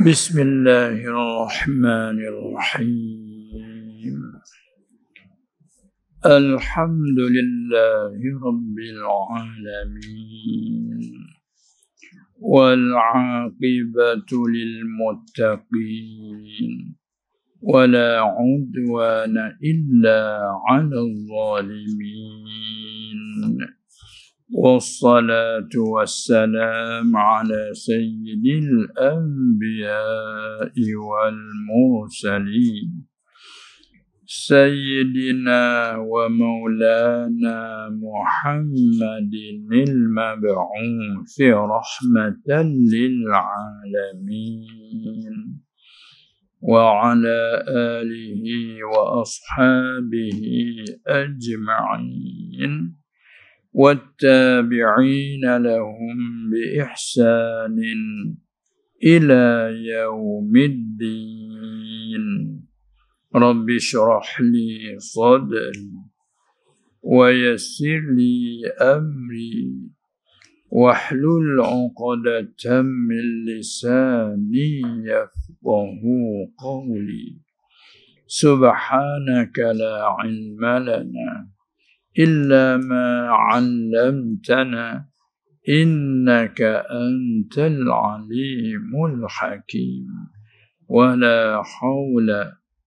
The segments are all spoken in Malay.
Bismillahirrahmanirrahim. Alhamdulillahi rabbil alamin. Wal 'aqibatu lil muttaqin. Wala 'udwana illa 'alal zalimin. والصلاة والسلام على سيد الأنبياء والمرسلين سيدنا ومولانا محمد المبعوث رحمة للعالمين وعلى آله وأصحابه أجمعين والتابعين لهم بإحسان إلى يوم الدين رب اشرح لي صدري ويسر لي أمري واحلل عقدة من لساني يفقه قولي سبحانك لا علم لنا إلا ما علمتنا إنك أنت العليم الحكيم ولا حول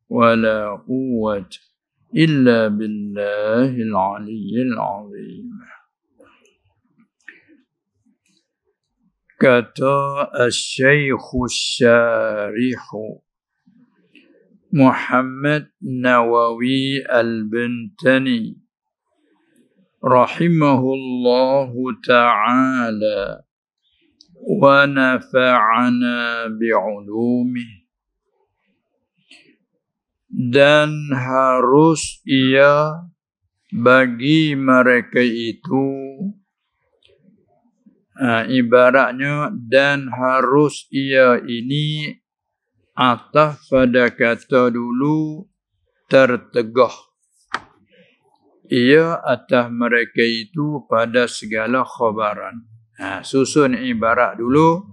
ولا قوة إلا بالله العلي العظيم. Kata Asy-Syaikh Asy-Syarih Muhammad Nawawi Al-Bantani rahimahullahu ta'ala wa nafa'ana bi'ulumih, dan harus ia bagi mereka itu, ibaratnya dan harus ia ini ataf pada kata dulu tertegah, ia atas mereka itu pada segala khabaran. Susun ibarat dulu.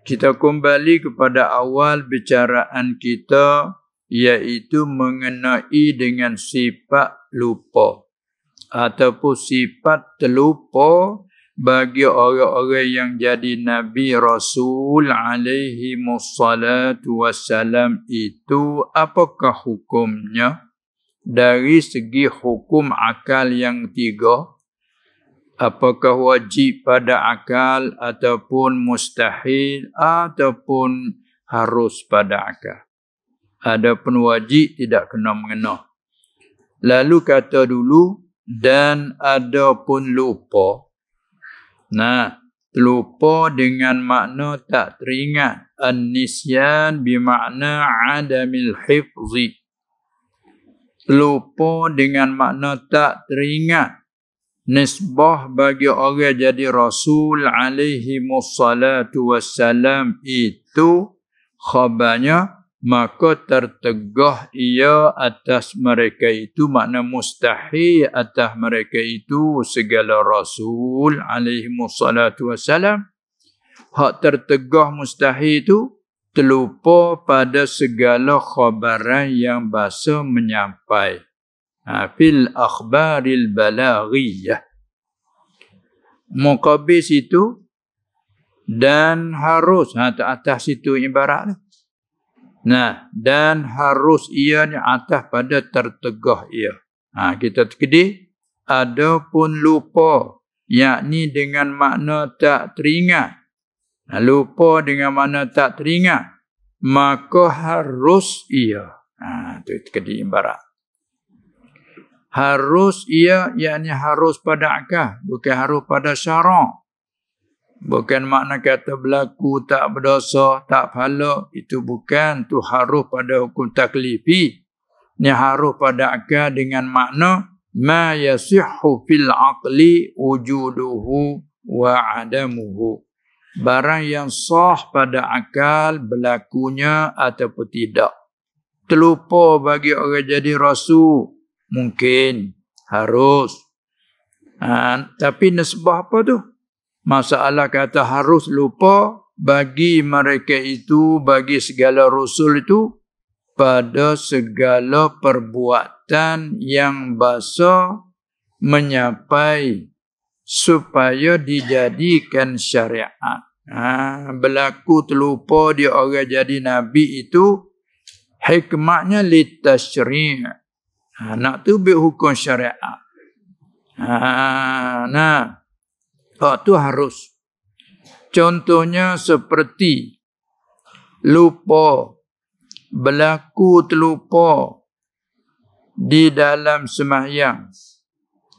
Kita kembali kepada awal bicaraan kita, iaitu mengenai dengan sifat lupa ataupun sifat terlupa bagi orang-orang yang jadi Nabi Rasul alaihi wassalatu wassalam itu. Apakah hukumnya? Dari segi hukum akal yang tiga, apakah wajib pada akal ataupun mustahil ataupun harus pada akal. Adapun wajib tidak kena mengena. Lalu kata dulu dan adapun lupa. Lupa dengan makna tak teringat. An-nisyan bimakna adamil hifzi. Lupa dengan makna tak teringat. Nisbah bagi orang jadi Rasul alaihi wassalatu wassalam itu khabarnya, maka tertegah ia atas mereka itu, makna mustahil atas mereka itu segala Rasul alaihi wassalatu wassalam. Hak tertegah mustahil itu terlupa pada segala khabaran yang bahasa menyampai. Fil akhbaril balaghiyah. Muqabil situ dan harus. Atas situ ibarat. Dan harus ia ni atas pada tertegah ia. Kita terkedi. Adapun lupa, yakni dengan makna tak teringat. Lupa dengan makna tak teringat, maka harus ia. Itu terkedi ibarat. Harus ia, yakni harus pada akal, bukan harus pada syarak. Bukan makna kata berlaku tak berdosa, tak pahala. Itu bukan. Itu harus pada hukum taklifi. Ini harus pada akal dengan makna ma yasihhu fil aqli wujuduhu wa adamuhu. Barang yang sah pada akal berlakunya ataupun tidak. Terlupa bagi orang jadi Rasul. Mungkin. Harus. Tapi nisbah apa tu? Masalah kata harus lupa bagi mereka itu, bagi segala rasul itu, pada segala perbuatan yang basa menyapai supaya dijadikan syariat. Berlaku terlupa dia orang jadi nabi itu hikmahnya litashri'. Nak tu hukum syariat. Nah, tu harus. Contohnya seperti lupa, berlaku terlupa di dalam sembahyang.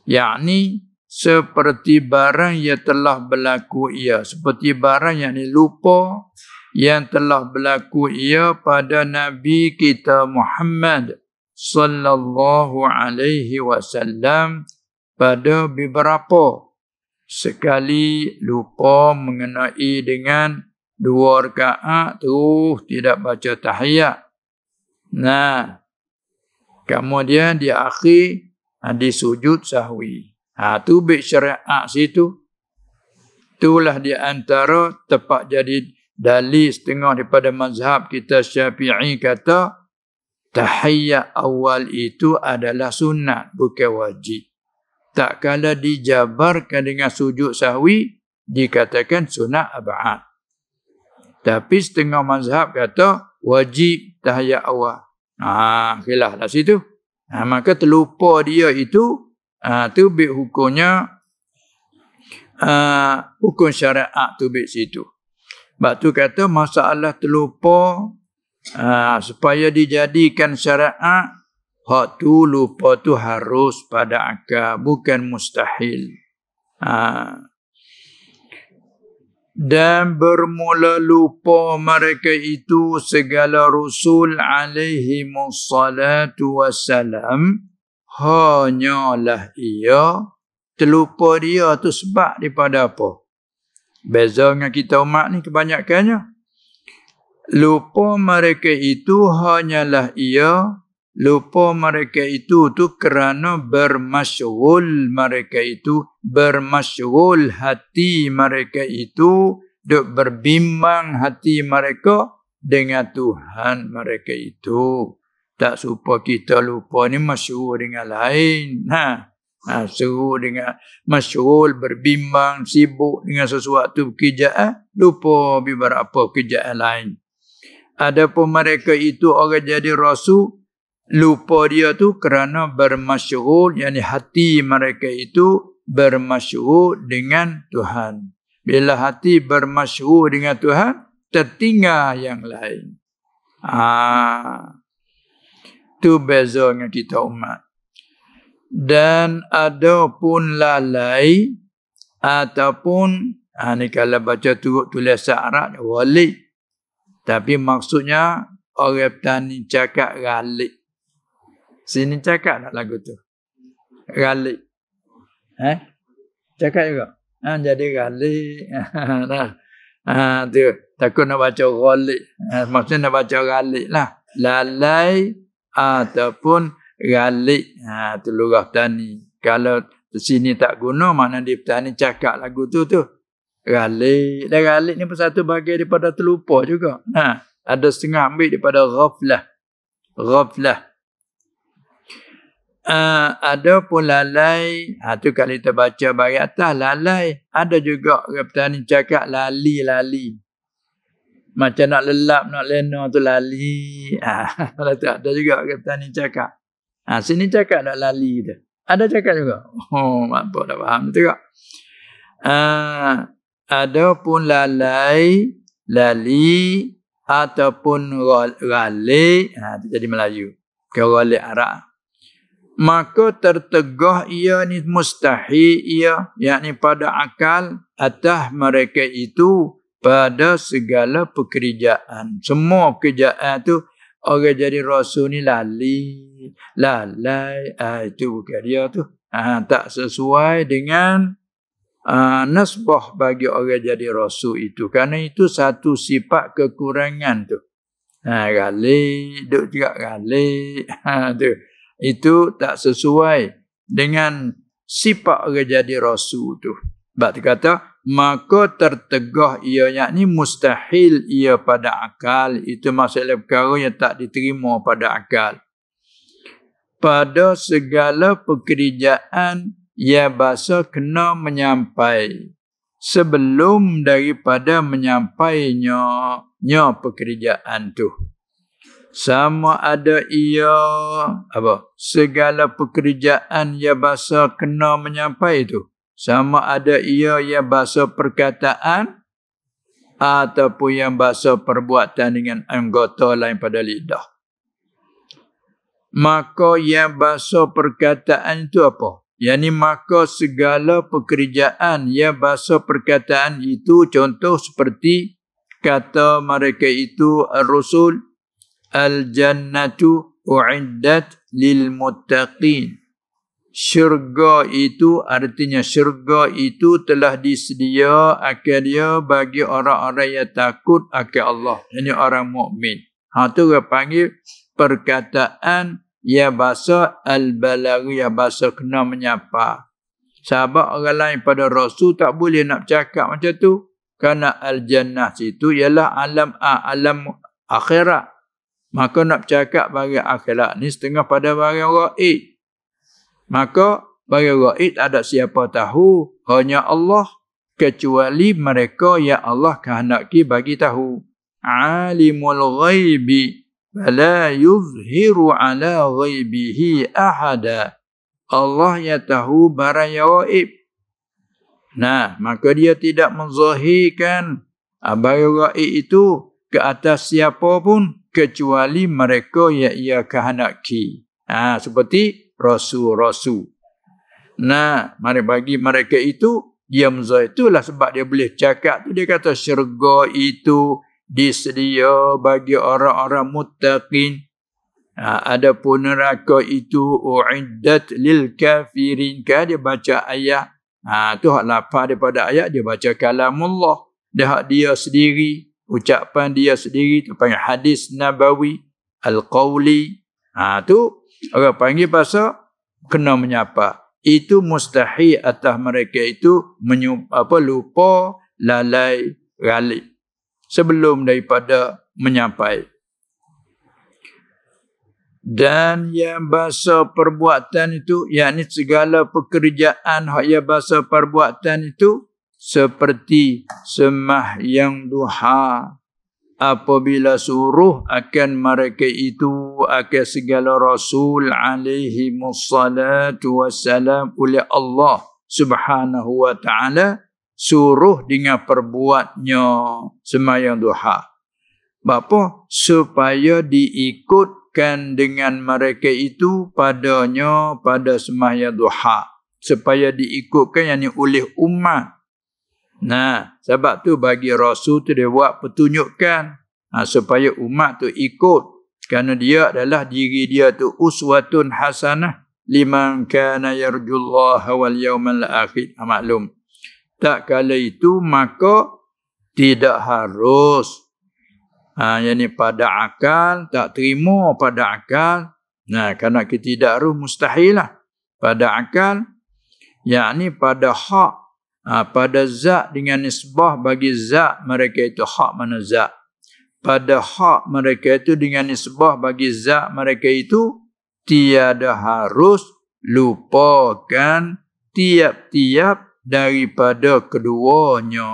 Yakni seperti barang yang telah berlaku ia. Seperti barang yang lupa yang telah berlaku ia pada Nabi kita Muhammad sallallahu alaihi wasallam pada beberapa sekali lupa mengenai dengan 2 rakaat terus tidak baca tahiyat. Nah, kemudian di akhir di sujud sahwi. Tu bik syariat situ. Itulah di antara tepat jadi dalil setengah daripada mazhab kita Syafi'i kata tahiyat awal itu adalah sunat, bukan wajib. Tak kala dijabarkan dengan sujud sahwi, dikatakan sunat ab'ad. Tapi setengah mazhab kata wajib tahiyat awal. Khilaf lah situ. Maka terlupa dia itu, tu bik hukumnya, hukum syariat tu bik situ. Sebab tu kata masalah terlupa, supaya dijadikan syariat, hak tu lupa tu harus pada akal, bukan mustahil. Dan bermula lupa mereka itu segala Rasul alaihi wassalatu wassalam, hanyalah ia terlupa dia tu sebab daripada apa? Beza dengan kita umat ni kebanyakannya. Lupa mereka itu hanyalah ia, lupa mereka itu tu kerana bermasyghul mereka itu, bermasyghul hati mereka itu, duk berbimbang hati mereka dengan Tuhan mereka itu. Tak supaya kita lupa ni masyghul dengan lain. Seru dengan masyghul, berbimbang, sibuk dengan sesuatu pekerjaan, lupa beberapa pekerjaan lain. Adapun mereka itu orang jadi rasul, lupa dia tu kerana bermasyghul, yakni hati mereka itu bermasyghul dengan Tuhan. Bila hati bermasyghul dengan Tuhan, tertinggal yang lain. Tu beza dengan kita umat. Dan ada pun lalai ataupun ni kalau baca tulis Arab wali, tapi maksudnya orang petani cakap galik. Sini cakap tak lagu tu? Galik. Cakap juga. Jadi galik. Tu takut nak baca galik. Maksudnya nak baca galik lah. Lalai ataupun galik. Tu lurah petani. Kalau sini tak guna, mana di petani cakap lagu tu. Galik. Dan galik ni pun satu bahagian daripada terlupa juga. Ada setengah ambil daripada ghaflah. Ghaflah. Ada pun lalai. Tu kalau kita baca bagi atas, lalai. Ada juga orang petani cakap lali-lali. Macam nak lelap, nak lena tu lali. Ada juga orang petani cakap. Sini cakap tak lali tu. Ada cakap juga. Apa tak faham tu kak. Ada pun lalai, lali, ataupun galik. Itu jadi Melayu. Galik Arab. Maka tertegah ia ni mustahil ia, yakni pada akal atas mereka itu pada segala pekerjaan. Semua pekerjaan tu orang jadi rasul ni lalai. Itu bukan dia tu. Tak sesuai dengan nasbah bagi orang jadi rasul itu. Kerana itu satu sifat kekurangan tu. Galik, duk juga galik. Tu. Itu tak sesuai dengan sifat orang jadi rasul tu. Sebab dia kata maka tertegah ia, yakni mustahil ia pada akal. Itu masalah perkara yang tak diterima pada akal. Pada segala pekerjaan ia bahasa kena menyampai sebelum daripada menyampainya pekerjaan tu. Sama ada ia segala pekerjaan ia bahasa kena menyampai tu, sama ada ia yang bahasa perkataan ataupun yang bahasa perbuatan dengan anggota lain pada lidah. Maka yang bahasa perkataan itu apa? Yani maka segala pekerjaan yang bahasa perkataan itu, contoh seperti kata mereka itu ar-rusul, al-jannatu u'iddat lil muttaqin. Syurga itu artinya syurga itu telah disedia akan dia bagi orang-orang yang takut akan Allah. Ini orang mukmin. Tu dia panggil perkataan ya bahasa al-balaghi, ya bahasa kena menyapa. Sahabat orang lain pada Rasul tak boleh nak cakap macam tu. Kerana al-jannah situ ialah alam akhirat. Maka nak cakap bagi akhirat ni setengah pada barang gaib. Maka barang gaib ada siapa tahu, hanya Allah, kecuali mereka yang Allah kehendaki bagi tahu. Alimul ghaibi fala yuzhiru ala ghaibihi ahada. Allah yang tahu barang yang gaib. Nah, maka dia tidak menzahirkan barang gaib itu ke atas siapa pun kecuali mereka yang ia kehendaki. Seperti rasul-rasul. Nah, mari bagi mereka itu, dia menzahir. Itulah sebab dia boleh cakap tu. Dia kata syurga itu disedia bagi orang-orang muttaqin. Adapun neraka itu u'iddat lil kafirin. Dia baca ayat. Tu hak lapar daripada ayat, dia baca kalamullah. Dia hak dia sendiri. Ucapan dia sendiri tu panggil hadis nabawi al-qawli. Tu orang panggil pasal kena menyapa. Itu mustahil atas mereka itu lupa, lalai, ghalib sebelum daripada menyampai. Dan yang bahasa perbuatan itu, yakni segala pekerjaan yang bahasa perbuatan itu, seperti sembahyang duha, apabila suruh akan mereka itu akan segala rasul alaihi wassalatu wassalam oleh Allah subhanahu wa ta'ala, suruh dengan perbuatnya sembahyang duha. Bapa? Supaya diikutkan dengan mereka itu padanya pada sembahyang duha. Supaya diikutkan yakni oleh umat. Nah, sebab tu bagi Rasul tu dia buat pertunjukan supaya umat tu ikut. Kerana dia adalah diri dia tu uswatun hasanah liman kana yarjullaha wal yawmal akhir. Maklum. Tak kala itu maka tidak harus. Yani pada akal, tak terima pada akal. Nah, kerana kita tidak harus mustahil lah. Pada akal, yakni pada hak. Pada zat dengan nisbah bagi zat mereka itu hak mana zat. Pada hak mereka itu dengan nisbah bagi zat mereka itu tiada harus lupakan tiap-tiap daripada keduanya.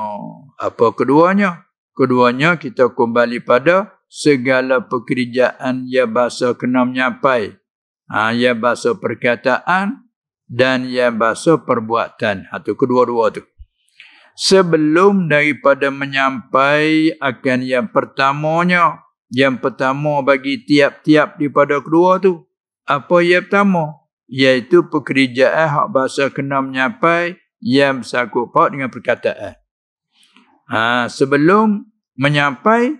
Apa keduanya? Keduanya kita kembali pada segala pekerjaan yang bahasa kena menyampai. Yang bahasa perkataan dan yang bahasa perbuatan. Itu kedua-dua tu. Sebelum daripada menyampai akan yang pertamanya. Yang pertama bagi tiap-tiap daripada kedua tu. Apa yang pertama? Iaitu pekerjaan hak bahasa kena menyampai yang bersangkut paut dengan perkataan. Sebelum menyampai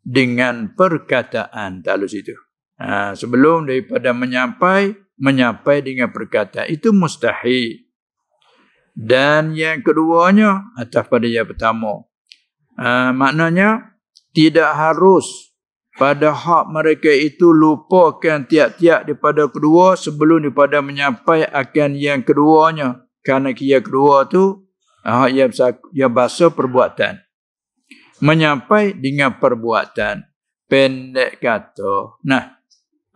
dengan perkataan. Tak lalu situ. Sebelum daripada menyampai dengan perkataan itu mustahil. Dan yang keduanya atas pada yang pertama. Maknanya tidak harus pada hak mereka itu lupakan tiap-tiap daripada kedua sebelum daripada menyampai akan yang keduanya. Kerana yang kedua tu Ya bahasa perbuatan. Menyampai dengan perbuatan. Pendek kata. Nah,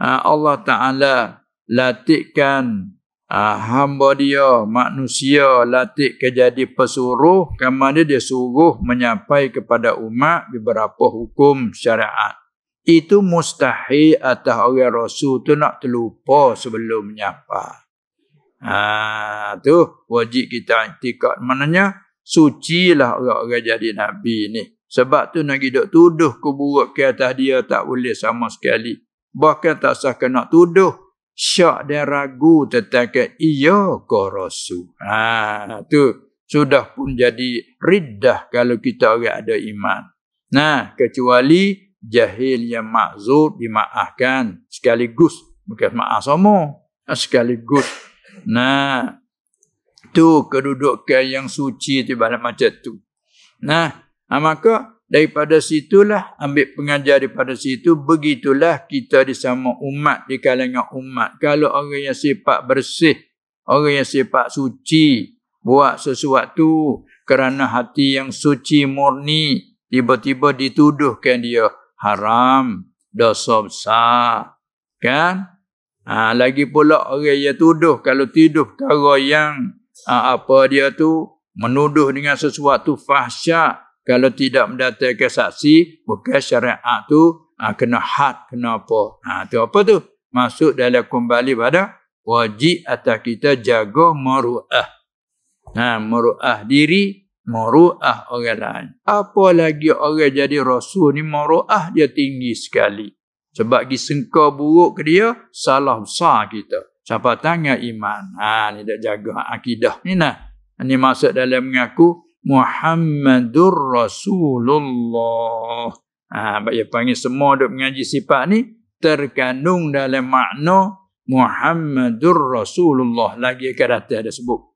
Allah Ta'ala latihkan hamba dia, manusia, latih ke jadi pesuruh, kerana dia suruh menyampai kepada umat beberapa hukum syariat. Itu mustahil atas orang Rasul tu nak terlupa sebelum menyapa. Tu wajib kita iktikad. Maknanya sucilah orang-orang jadi Nabi ni. Sebab tu nak hidup tuduh keburuk ke atas dia tak boleh sama sekali. Bahkan tak sah nak tuduh. Syak dan ragu tentang ia ke Rasul. Tu sudah pun jadi riddah kalau kita orang ada iman. Nah, kecuali jahil yang makzur dimaafkan sekaligus. Bukan maaf sama. Sekaligus. Nah, tu kedudukan yang suci tu macam tu. Nah, maka daripada situlah ambil pengajar daripada situ, begitulah kita disama umat di kalangan umat. Kalau orang yang sifat bersih, orang yang sifat suci, buat sesuatu kerana hati yang suci murni, tiba-tiba dituduhkan dia haram, dosa besar. Kan? Lagi pula orang yang tuduh, kalau tuduh perkara yang apa dia tu menuduh dengan sesuatu fahsyat, kalau tidak mendatangkan saksi, bukan syariat tu kena had, kena apa. Tu apa tu? Masuk dalam kembali pada wajib atas kita jaga maru'ah. Maru'ah diri, maru'ah orang lain. Apalagi orang jadi Rasul ni, maru'ah dia tinggi sekali. Sebab disengkau buruk ke dia, salah besar kita. Siapa tangan iman. Ni dah jaga akidah ni nah. Ini masuk dalam mengaku Muhammadur Rasulullah. Dia panggil semua duk mengaji sifat ni terkandung dalam makna Muhammadur Rasulullah. Lagi akan datang ada sebut.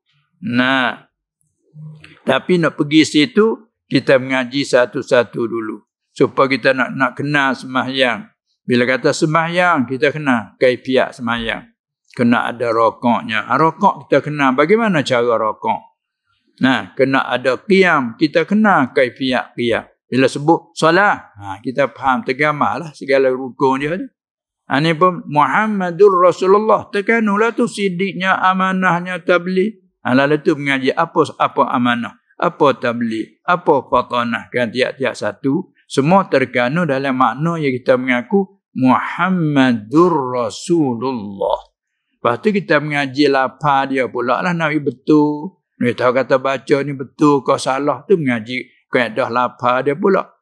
Nah, tapi nak pergi situ kita mengaji satu-satu dulu supaya kita nak kenal sembahyang. Bila kata sembahyang, kita kena kaifiat sembahyang. Kena ada rokoknya. Rokok kita kena bagaimana cara rokok. Nah, kena ada qiyam. Kita kena kaifiat qiyam. Bila sebut solat, kita faham tergambarlah segala rukun dia. Ini pun Muhammadur Rasulullah. Tekanulah tu sidiknya, amanahnya, tabligh. Lalu tu mengaji apa amanah, apa tabligh, apa fatanah. Kan tiap-tiap satu. Semua terkandung dalam makna yang kita mengaku Muhammadur Rasulullah. Lepas tu kita mengaji lapar dia pula lah Nabi betul. Nabi tahu kata baca ni betul kau salah tu mengaji kaedah lapar dia pula.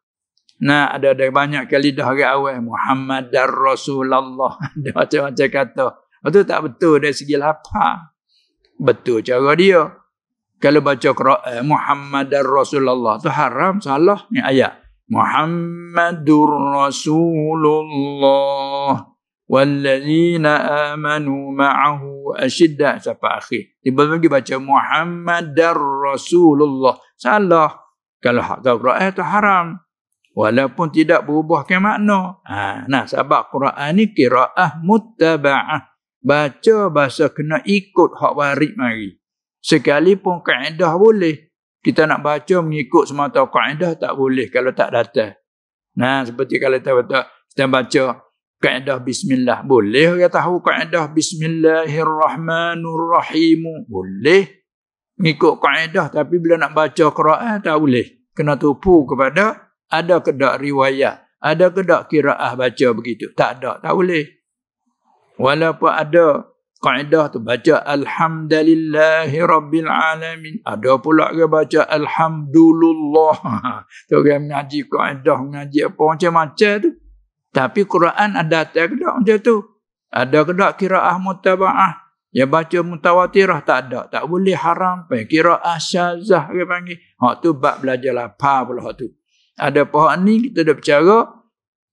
Nah, ada banyak kali dah orang awal Muhammadar Rasulullah. Ada macam-macam kata. Itu tak betul dari segi lapar. Betul cara dia. Kalau baca Quran Muhammadar Rasulullah tu haram, salah ni ayat. Muhammadur Rasulullah wallazina amanu ma'ahu asyidda sampai akhir. Tiba-tiba baca Muhammadar Rasulullah. Salah. Kalau hak Quran itu haram. Walaupun tidak berubahkan makna. Nah, sebab Quran ni qiraah muttaba'ah. Baca bahasa kena ikut hak warid mari. Sekalipun kaedah boleh. Kita nak baca mengikut semata kaedah tak boleh kalau tak datang. Nah, seperti kalau kita baca kaedah bismillah. Boleh orang tahu kaedah bismillahirrahmanirrahim. Boleh. Mengikut kaedah. Tapi bila nak baca Quran tak boleh. Kena tupu kepada ada ke tak riwayat. Ada ke tak qiraah baca begitu. Tak ada. Tak boleh. Walaupun ada kaedah tu baca alhamdulillahi rabbil alamin. Ada pula ke baca alhamdulillah. Tu orang mengaji kaedah, mengaji apa macam-macam tu. Tapi Quran ada tak ke tak macam tu? Ada ke tak qiraah muttaba'ah? Yang baca mutawatirah tak ada. Tak boleh haram. Qiraah syazah ke panggil. Hak tu bab belajar lapar pula hak tu. Ada pohon ni kita dah bercara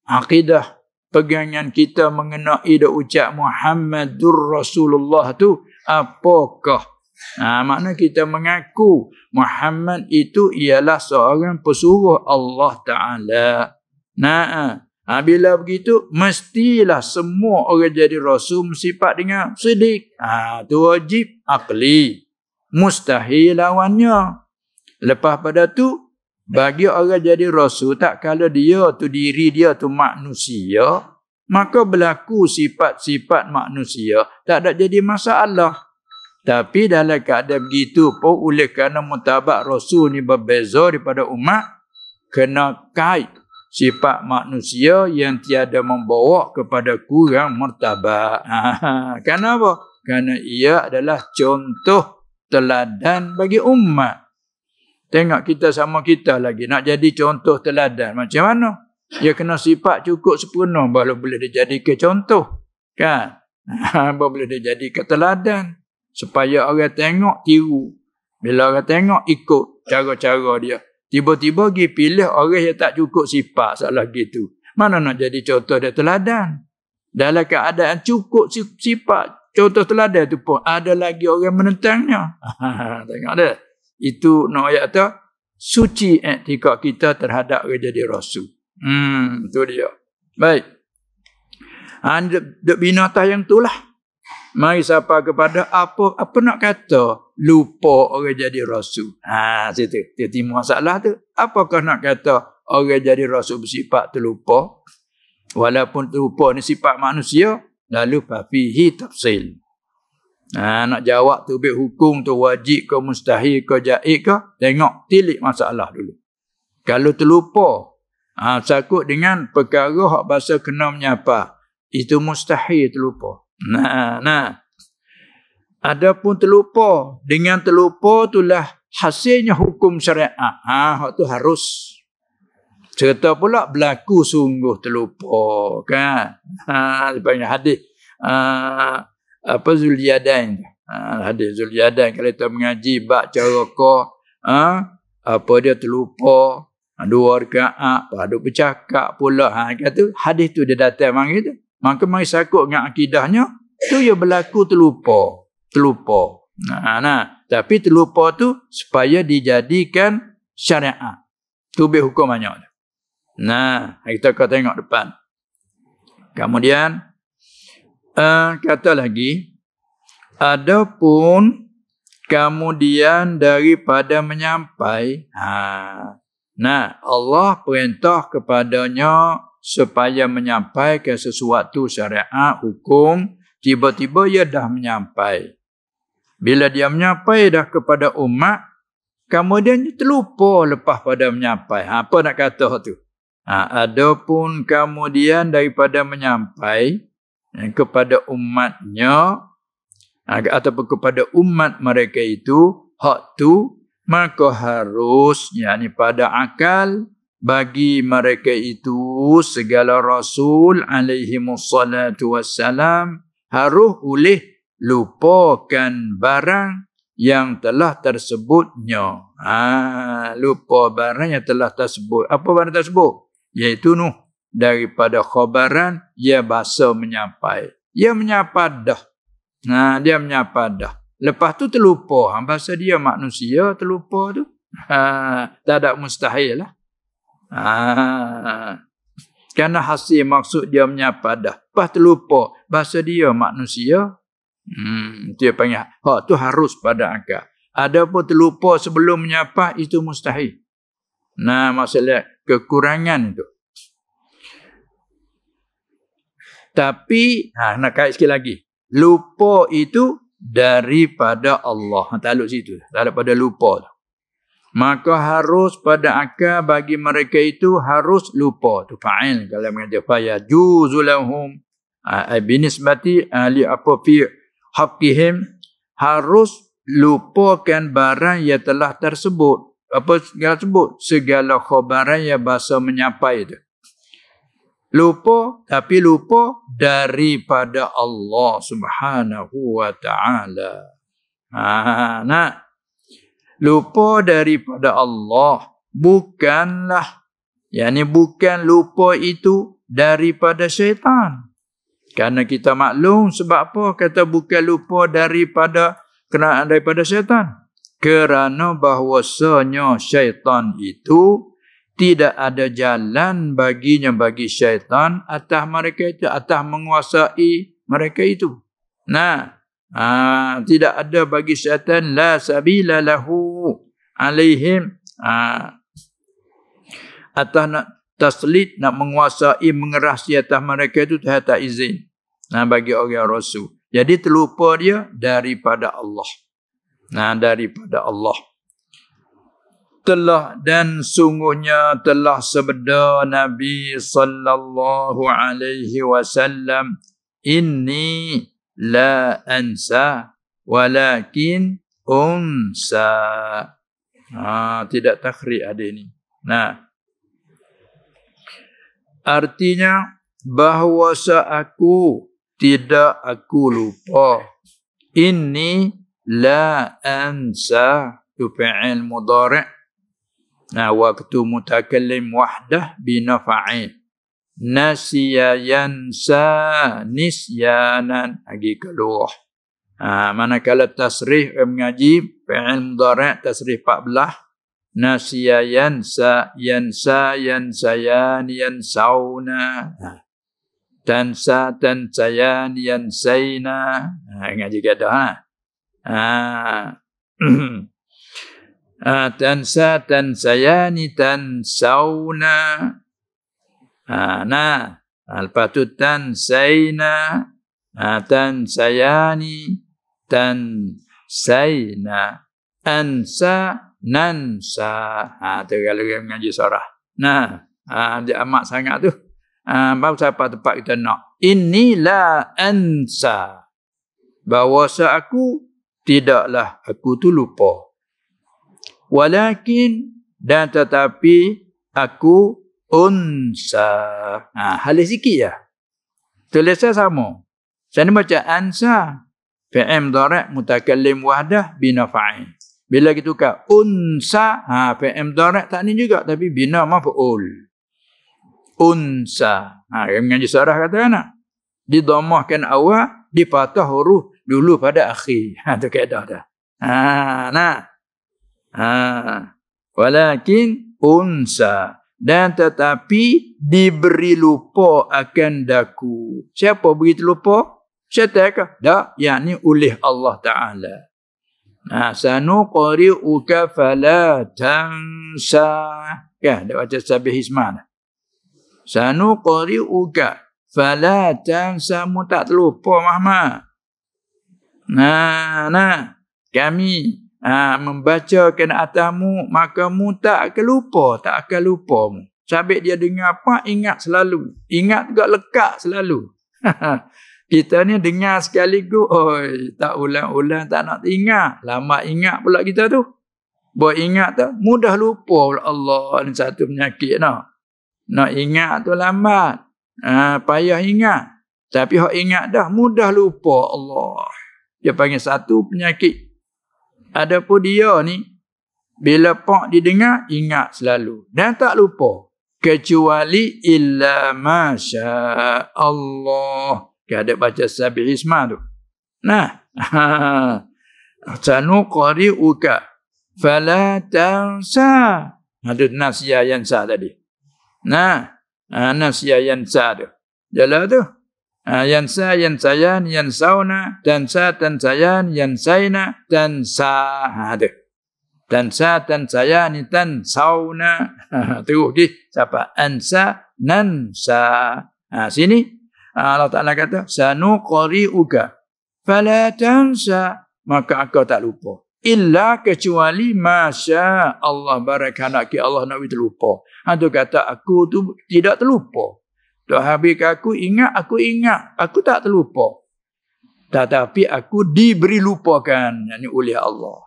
akidah. Pegangan kita mengenai dah ucap Muhammadur Rasulullah tu apakah? Makna kita mengaku Muhammad itu ialah seorang pesuruh Allah Ta'ala. Bila begitu mestilah semua orang jadi Rasul bersifat dengan sidik. Tu wajib akli. Mustahil lawannya. Lepas pada tu, bagi orang jadi rasul, tak kala dia tu diri dia tu manusia, maka berlaku sifat-sifat manusia, tak ada jadi masalah. Tapi dalam keadaan begitu pun, oleh kerana mutabak rasul ni berbeza daripada umat, kena kait sifat manusia yang tiada membawa kepada kurang martabat. Kenapa? Kerana ia adalah contoh teladan bagi umat. Tengok kita sama kita lagi, nak jadi contoh teladan macam mana? Dia kena sifat cukup sempurna baru boleh dijadikan contoh. Kan? Baru boleh dijadikan teladan. Supaya orang tengok, tiru. Bila orang tengok, ikut cara-cara dia. Tiba-tiba pergi pilih orang yang tak cukup sifat salah gitu. Mana nak jadi contoh dia teladan? Dalam keadaan cukup sifat contoh teladan tu pun, ada lagi orang menentangnya. Tengok dia. Itu nak ayat tu, suci etika kita terhadap orang jadi rasul. Itu dia. Baik. Duk binatang yang itulah. Mari sapa kepada apa nak kata lupa orang jadi rasul. Situ. Dia timbul masalah tu. Apakah nak kata orang jadi rasul bersifat terlupa? Walaupun terlupa ni sifat manusia, lalu fafihi tafsil. Nak jawab tu hukum tu wajib ke mustahil ke jaiz ke, tengok tilik masalah dulu. Kalau terlupa, sakut dengan perkara hak bahasa kena menyapa, itu mustahil terlupa. Adapun terlupa, dengan terlupa itulah hasilnya hukum syariat. Hak tu harus. Serta pula berlaku sungguh terlupa, kan? Dipanggil hadis Zulyadain. Hadis Zulyadain kalau kita mengaji bab cara dia terlupa 2 rakaat, padu bercakap pula. Kata hadis tu dia datang mari tu. Maka mari sakut dengan akidahnya, tu ya berlaku terlupa. Tapi terlupa tu supaya dijadikan syariat. Tu hukum banyak. Kita akan tengok depan. Kemudian kata lagi, adapun kemudian daripada menyampai, Allah perintah kepadanya supaya menyampaikan sesuatu syariat, hukum, tiba-tiba ia dah menyampai. Bila dia menyampai dah kepada umat, kemudian dia terlupa lepas pada menyampai. Apa nak kata tu? Adapun kemudian daripada menyampai kepada umatnya, ataupun kepada umat mereka itu, hak tu, maka harus, yakni pada akal, bagi mereka itu segala Rasul alaihimussalatu wassalam harus boleh lupakan barang yang telah tersebutnya. Lupa barang yang telah tersebut. Apa barang tersebut? Iaitu daripada khabaran, ia bahasa menyampai. Ia menyapa dah. Dia menyapa dah. Lepas tu terlupa. Bahasa dia manusia terlupa tu. Tak ada mustahil lah. Kerana hasil maksud dia menyapa dah. Lepas terlupa. Bahasa dia manusia. Dia panggil. Tu harus pada akal. Adapun terlupa sebelum menyapa, itu mustahil. Masalah kekurangan itu. Tapi, nak kait sikit lagi. Lupa itu daripada Allah. Takluk situ. Daripada lupa. Maka harus pada akal bagi mereka itu harus lupa. Itu fa'il. Kalau mengatakan fayajuzu lahum binisbati li apa fi haqqihim, harus lupakan barang yang telah tersebut. Apa segala sebut? Segala khabaran yang bahasa menyampai itu. Lupa, tapi lupa daripada Allah subhanahu wa ta'ala. Lupa daripada Allah. Bukanlah, yakni bukan lupa itu daripada syaitan. Kerana kita maklum sebab apa kata bukan lupa daripada syaitan. Kerana bahwasanya syaitan itu tidak ada jalan baginya, bagi syaitan atas mereka itu, atas menguasai mereka itu. Tidak ada bagi syaitan la sabila lahu, alaihim atas nak taslit, nak menguasai, mengerahsi atas mereka itu tak izin bagi orang rasul. Jadi terlupa dia daripada Allah. Daripada Allah. Telah dan sungguhnya telah sabda Nabi sallallahu alaihi wasallam, inni la ansa walakin unsa. Tidak takhri ada ini. Artinya bahawa aku tidak aku lupa. Inni la ansa tu fi'il mudhari'. Waktu mutakallim wahdah binafa'in. Nasiya yansa nisyanan. Lagi keluar. Manakala tasrih mengaji fi'il mudhari' tasrih 14. Nasiya yansa yansayan yansauna. Tansa tansayan yansaina. Ngaji kadah. Tansa tansayani tansauna. Lepas tu tansaina tansayani tansaina ansa nansa. Tu kalau mengaji surah. Dia amat sangat tu. Baru siapa tempat kita nak. Inilah ansa. Bahawa aku tidaklah aku tu lupa. Walakin dan tetapi aku unsa. Halis sikit je. Tulisan sama. Saya baca ansa. Fi'il mudhari' mutakallim wahdah binafa'in. Bila kita tukar unsa, fi'il mudhari' tak ni juga tapi bina maf'ul. Unsa. Yang mengaji sarah kata anak. Didhamahkan awal, dipatah huruf dulu pada akhir. Tu kaedah dah. Walakin unsa. Dan tetapi diberi lupa akan daku. Siapa beri lupa? Syaitan ke? Tak, yakni oleh Allah Ta'ala. Sanuqri'uka fala tansa. Dia baca sabih ismah. Sanuqri'uka fala tansa. Mu tak terlupa Muhammad. Kami membacakan atasmu, maka mu tak akan lupa, tak akan lupa mu. Sabit dia dengar apa, ingat selalu. Ingat juga lekat selalu. Kita ni dengar sekaligus, tak ulang-ulang, tak nak ingat. Lama ingat pula kita tu. Buat ingat tu, mudah lupa pula. Allah, ni satu penyakit nak. Nak ingat tu lambat. Payah ingat. Tapi hak ingat dah, mudah lupa Allah. Dia panggil satu penyakit. Adapun dia ni, bila pak didengar, ingat selalu. Dan tak lupa. Kecuali illa masya Allah. Ada baca sabih ismah tu. Sanuqri'uka fala tansa. Itu nasiyah yansa tadi. Nasiyah yansa tu. Jalan tu. Yansa, yansayan, yansauna, tansa, tansayan, yansaina, tansa. Tansa, tansayani, tansauna. Terus di siapa? Ansa, nansa. Sini Allah Ta'ala kata, sanuqri'uka fala tansa. Maka engkau tak lupa. Illa kecuali masya Allah barakanaki Allah nak terlupa. Itu kata aku tu tidak terlupa. Dah habis aku ingat, aku tak terlupa. Tetapi aku diberi lupakan, yakni oleh Allah.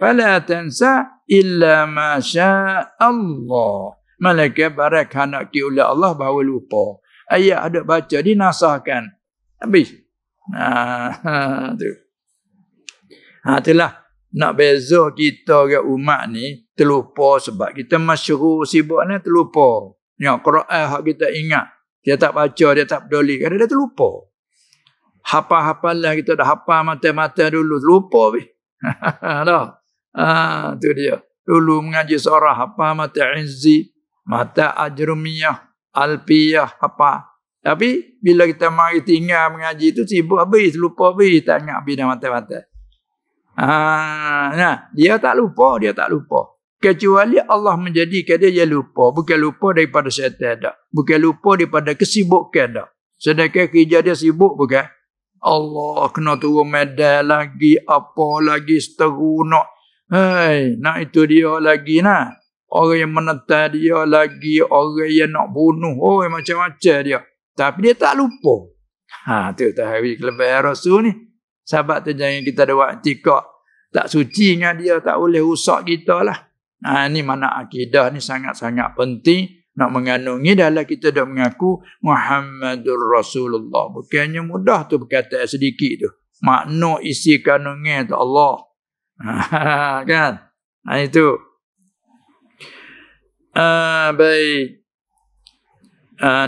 Fala tansa illa ma sya Allah. Malaikat barak hanaki oleh Allah bahawa lupa. Ayat ada baca dinasahkan. Habis. Itulah nak beza kita dengan umat ni terlupa sebab kita masyhur sibuk ni terlupa. Yang Quran hak kita ingat. Dia tak baca, dia tak peduli. Kadang dia terlupa. Hafal-hafal lah kita dah hafal mata-mata dulu. Terlupa. Tu dia. Dulu mengaji surah hafal mata izzi, mata ajrumiyah, alpiyah, hafal. Tapi bila kita mari tinggal mengaji tu sibuk habis, terlupa habis. Tak ingat habis dah mata-mata. Nah, dia tak lupa. Kecuali Allah menjadikan dia lupa. Bukan lupa daripada syaitan dah. Bukan lupa daripada kesibukan dah. Sedangkan kerja dia sibuk bukan? Allah kena turun medan lagi, apa lagi, seterusnya. Hai, nak itu dia lagi nak. Orang yang menentang dia lagi, orang yang nak bunuh, macam-macam dia. Tapi dia tak lupa. Tu tahari kelebihan Rasul ni. Sebab tu jangan kita ada waktu tak suci dengan dia, tak boleh rusak kita lah. Ni mana akidah ni sangat-sangat penting. Nak mengandungi dalam kita dah mengaku Muhammadur Rasulullah. Bukannya mudah tu perkataan sedikit tu. Makna isi kandungnya tu Allah. Kan? Itu. Baik.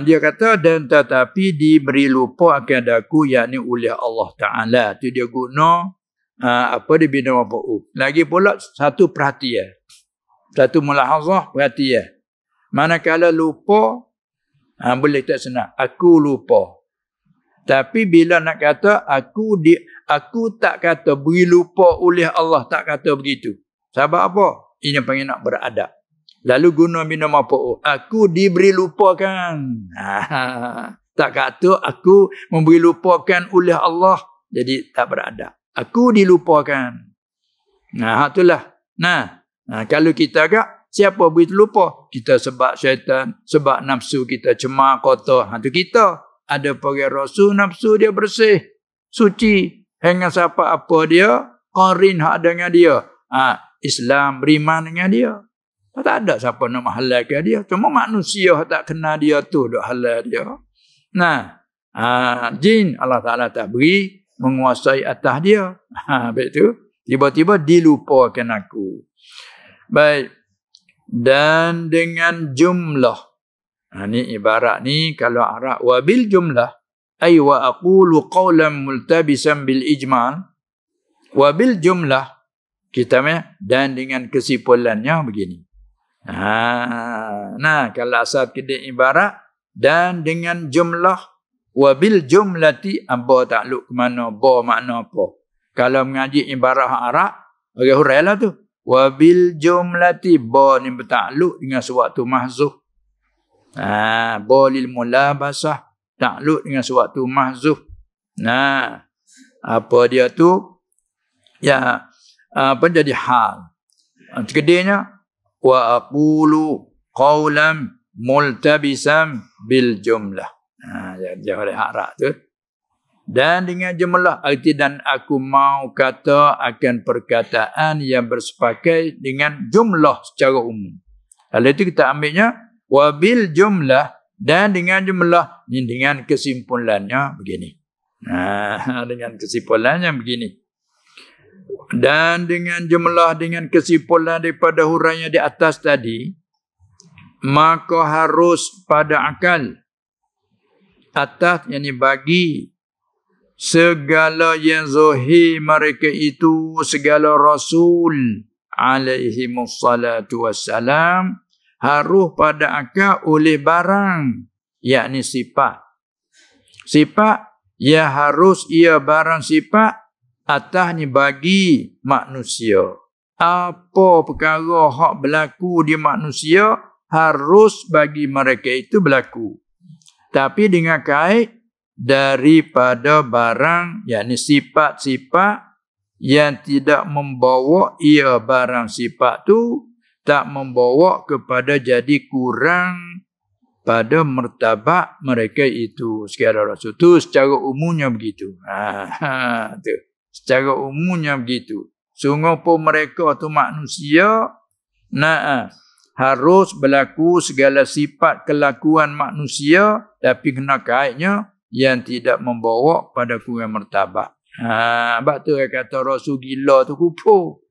Dia kata dan tetapi diberi lupa akan aku yakni oleh Allah Ta'ala. Tu dia guna dia bina maf'ul. Lagi pula satu perhatian. Satu mulahazah perhatian. Manakala lupa boleh tak senang. Aku lupa. Tapi bila nak kata aku tak kata beri lupa oleh Allah, tak kata begitu. Sebab apa? Ini panggil nak beradab. Lalu guna bina maf'ul. Aku diberi lupakan. Tak kata aku memberi lupakan oleh Allah. Jadi tak beradab. Aku dilupakan. Itulah. Kalau kita siapa beri lupa? Kita sebab syaitan, sebab nafsu kita cemar, kotor. Itu kita. Ada para Rasul, nafsu dia bersih, suci. Hanya siapa apa dia, qarin hak dengan dia. Islam beriman dengan dia. Tak ada siapa nak menghalalkan dia. Cuma manusia tak kenal dia tu duk halal dia. Jin Allah Ta'ala tak beri menguasai atas dia. Baik tu. Tiba-tiba dilupakan aku. Baik. Dan dengan jumlah. Ni ibarat ni kalau Arab. Wa bil jumlah. Ay wa aqulu qawlan multabisan bil ijmal. Wa bil jumlah. Kita dan dengan kesimpulannya begini. Kalau asal kedai ibarat dan dengan jumlah wabil jumlati ba takluk ke mana, ba makna apa. Kalau mengaji ibarat Arab orang hurai lah tu. Wabil jumlati ba ni bertakluk dengan suatu mahzuh. Ba lil mulabasah takluk dengan suatu mahzuh. Apa dia tu? Ya, apa jadi hal. Kedainya wa aqulu qawlan multabisan bil jumlah. Jauh dari harap tu. Dan dengan jumlah arti dan aku mau kata akan perkataan yang bersepakai dengan jumlah secara umum. Kalau itu kita ambilnya wa bil jumlah dan dengan jumlah ni dengan kesimpulannya begini. Dengan kesimpulannya begini. Dan dengan jumlah dengan kesimpulan daripada huraian di atas tadi, maka harus pada akal atas yang bagi segala yang zahir mereka itu, segala Rasul alaihi wassalatu wassalam, harus pada akal oleh barang, yakni sifat. Sifat, ya harus ia barang sifat atas ni bagi manusia. Apa perkara hak berlaku di manusia harus bagi mereka itu berlaku. Tapi dengan kait daripada barang, yakni sifat-sifat yang tidak membawa ia barang sifat tu tak membawa kepada jadi kurang pada martabat mereka itu. Sekalian Rasul tu secara umumnya begitu. Tu. Secara umumnya begitu. Sungguh pun mereka tu manusia, harus berlaku segala sifat kelakuan manusia, tapi kena kaitnya yang tidak membawa pada kurang martabat. Sebab tu dia kata Rasul gila tu kufur.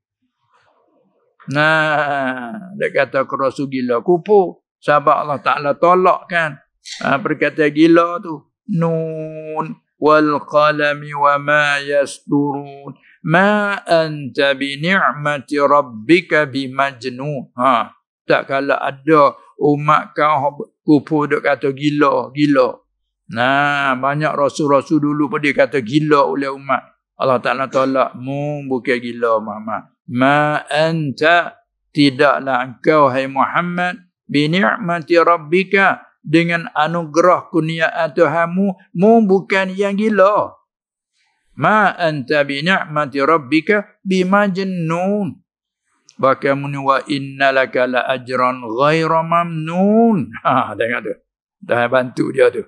Dia kata Rasul gila kufur. Sebab Allah Ta'ala tolak kan perkataan gila tu. Nun wal qalami wa ma yasturun ma anta bi ni'mati rabbika bi majnun. Tak kalau ada umat kau kufur duk kata gila. Banyak rasul-rasul dulu pun dia kata gila oleh umat. Allah Ta'ala tolak mu bukan gila Muhammad. Ma anta, tidaklah engkau hai Muhammad, bi ni'mati rabbika, dengan anugerah kurnia Tuhanmu, mu bukan yang gila. Ma anta bi ni'mati rabbika bimajnun. Bahkan wa innalaka la ajran ghaira mamnun. Tengok tu. Dah bantu dia tu.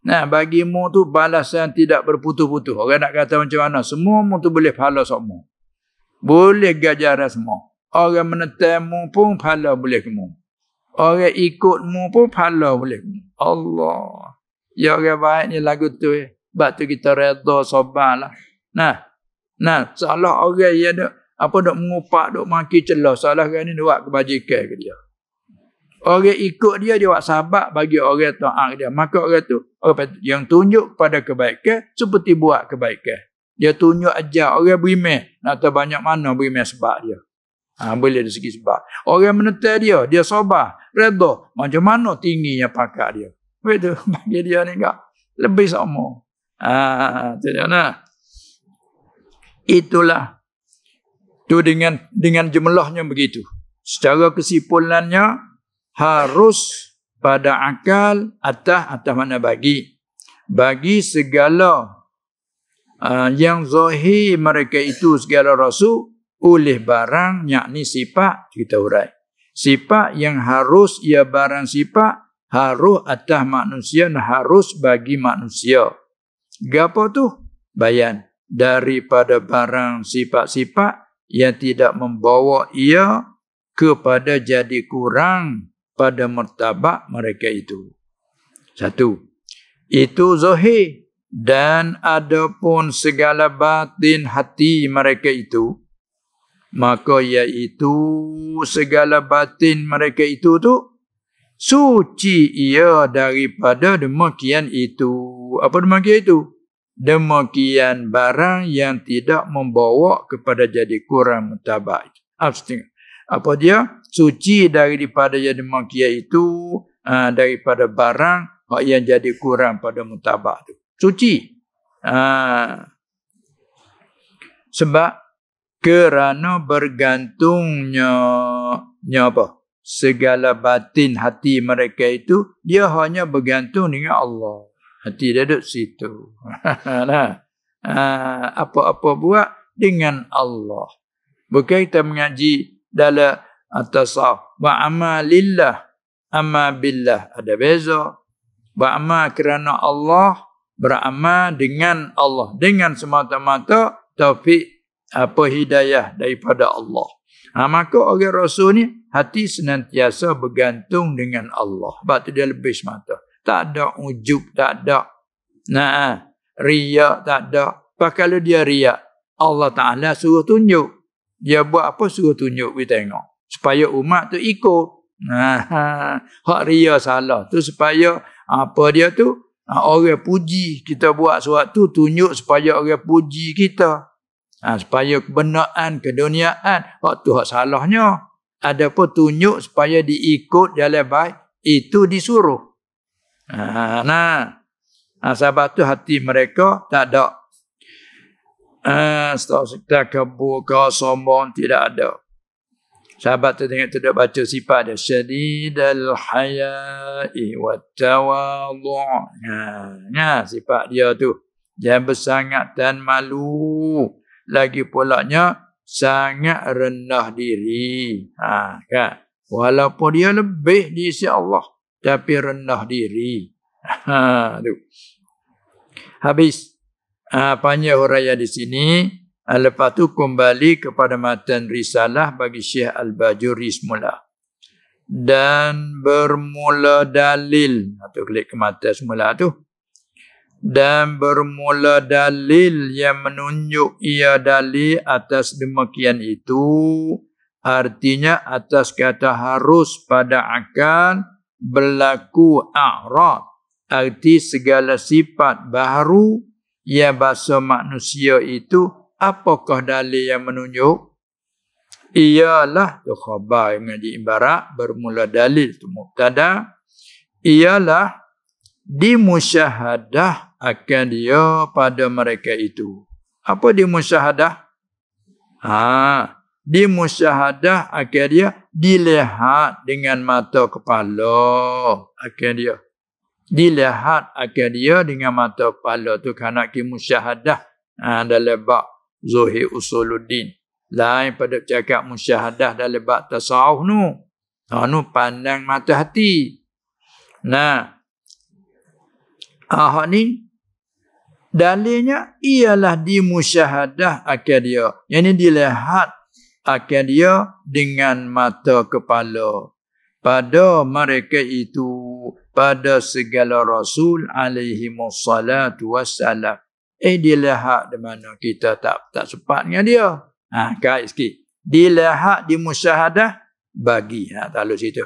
Nah, bagimu tu balasan tidak berputus-putus. Orang nak kata macam mana? Semua mu tu boleh pahala semua. Boleh gajaran semua. Orang menentangmu pun pahala boleh kamu. Orang ikutmu pun pahala boleh kamu. Allah. Ya orang baik ni lagu tu. Sebab tu kita reda sabarlah. Nah, salah orang yang dok mengupak, dok maki celah. Salah orang ni buat kebajikan ke dia. Orang ikut dia buat sahabat bagi orang taat dia. Maka orang tu yang tunjuk kepada kebaikan seperti buat kebaikan. Dia tunjuk ajar orang beriman. Nak tahu banyak mana beriman sebab dia. Boleh dari segi sebab. Orang menentang dia sabar, redha. Macam mana tingginya pakat dia. Betul bagi dia ni enggak lebih sama. Itulah. Tu dengan jumlahnya begitu. Secara kesimpulannya harus pada akal atas mana bagi segala yang zahir mereka itu segala rasul oleh barang yakni sifat kita urai. Sifat yang harus ia barang sifat harus atas manusia dan harus bagi manusia. Gapo tu? Bayan daripada barang sifat-sifat yang tidak membawa ia kepada jadi kurang pada martabat mereka itu. Satu, itu zahir, dan adapun segala batin hati mereka itu, maka iaitu segala batin mereka itu tu suci ia daripada demikian itu. Apa demikian itu? Demikian barang yang tidak membawa kepada jadi kurang martabat. Apa dia? Suci daripada yang demikian itu, daripada barang yang jadi kurang pada mutabak tu. Suci. Sebab kerana bergantungnya apa? Segala batin hati mereka itu, dia hanya bergantung dengan Allah. Hati dia duduk situ. Apa-apa buat dengan Allah. Bukan kita mengaji dalam atasawuf. Wa amalillah, amabillah. Ada beza. Wa amal kerana Allah, beramal dengan Allah. Dengan semata-mata taufik hidayah daripada Allah. Maka orang Rasul ni hati senantiasa bergantung dengan Allah. Sebab tu dia lebih semata. Tak ada ujub, tak ada riak, tak ada. Kalau dia riak, Allah Ta'ala suruh tunjuk. Dia buat apa suruh tunjuk, kita tengok. Supaya umat tu ikut. Hak ria salah tu supaya apa dia tu? Orang puji kita buat sesuatu, tunjuk supaya orang puji kita. Supaya kebenaran, keduniaan. Hak tu hak salahnya. Ada pun tunjuk supaya diikut jalan baik. Itu disuruh. Sebab tu hati mereka tak ada. Takabur ke sombong tidak ada. Sahabat tu tengok tu dah baca sifat dia. Syadidal haya'i wa tawadhu'. Sifat dia tu. Dia bersangat dan malu. Lagi pulaknya sangat rendah diri. Kan? Walaupun dia lebih di sisi Allah. Tapi rendah diri. Tu. Habis. Panjang huraian di sini. Lepas tu kembali kepada matan risalah bagi Syekh Al-Bajuri semula. Dan bermula dalil. Tu klik ke matan semula tu. Dan bermula dalil yang menunjuk ia dalil atas demikian itu. Artinya atas kata harus pada akal berlaku a'rad. Arti segala sifat baru yang bahasa manusia itu. Apakah dalil yang menunjuk? Ialah tu khabar yang menjadi ibarat bermula dalil tu mubtada. Ialah dimusyahadah akan dia pada mereka itu. Apa dia musyahadah? Di musyahadah akhir dia dilihat dengan mata kepala. Akhir dia dilihat akhir dia dengan mata kepala tu kerana ki musyahadah dalam bab Zuhir Usuluddin. Lain pada cakap musyahadah dalam bab tasawuf nu. Nu pandang mata hati. Nah, hak ni dalilnya ialah di musyahadah akhir dia. Yang ni dilihat akhir dia dengan mata kepala. Pada mereka itu, pada segala Rasul alaihi wassalatu wassalam. Dilihat di mana kita tak sempat dengan dia. Kait sikit. Dilihat di musyahadah bagi. Tak lalu situ.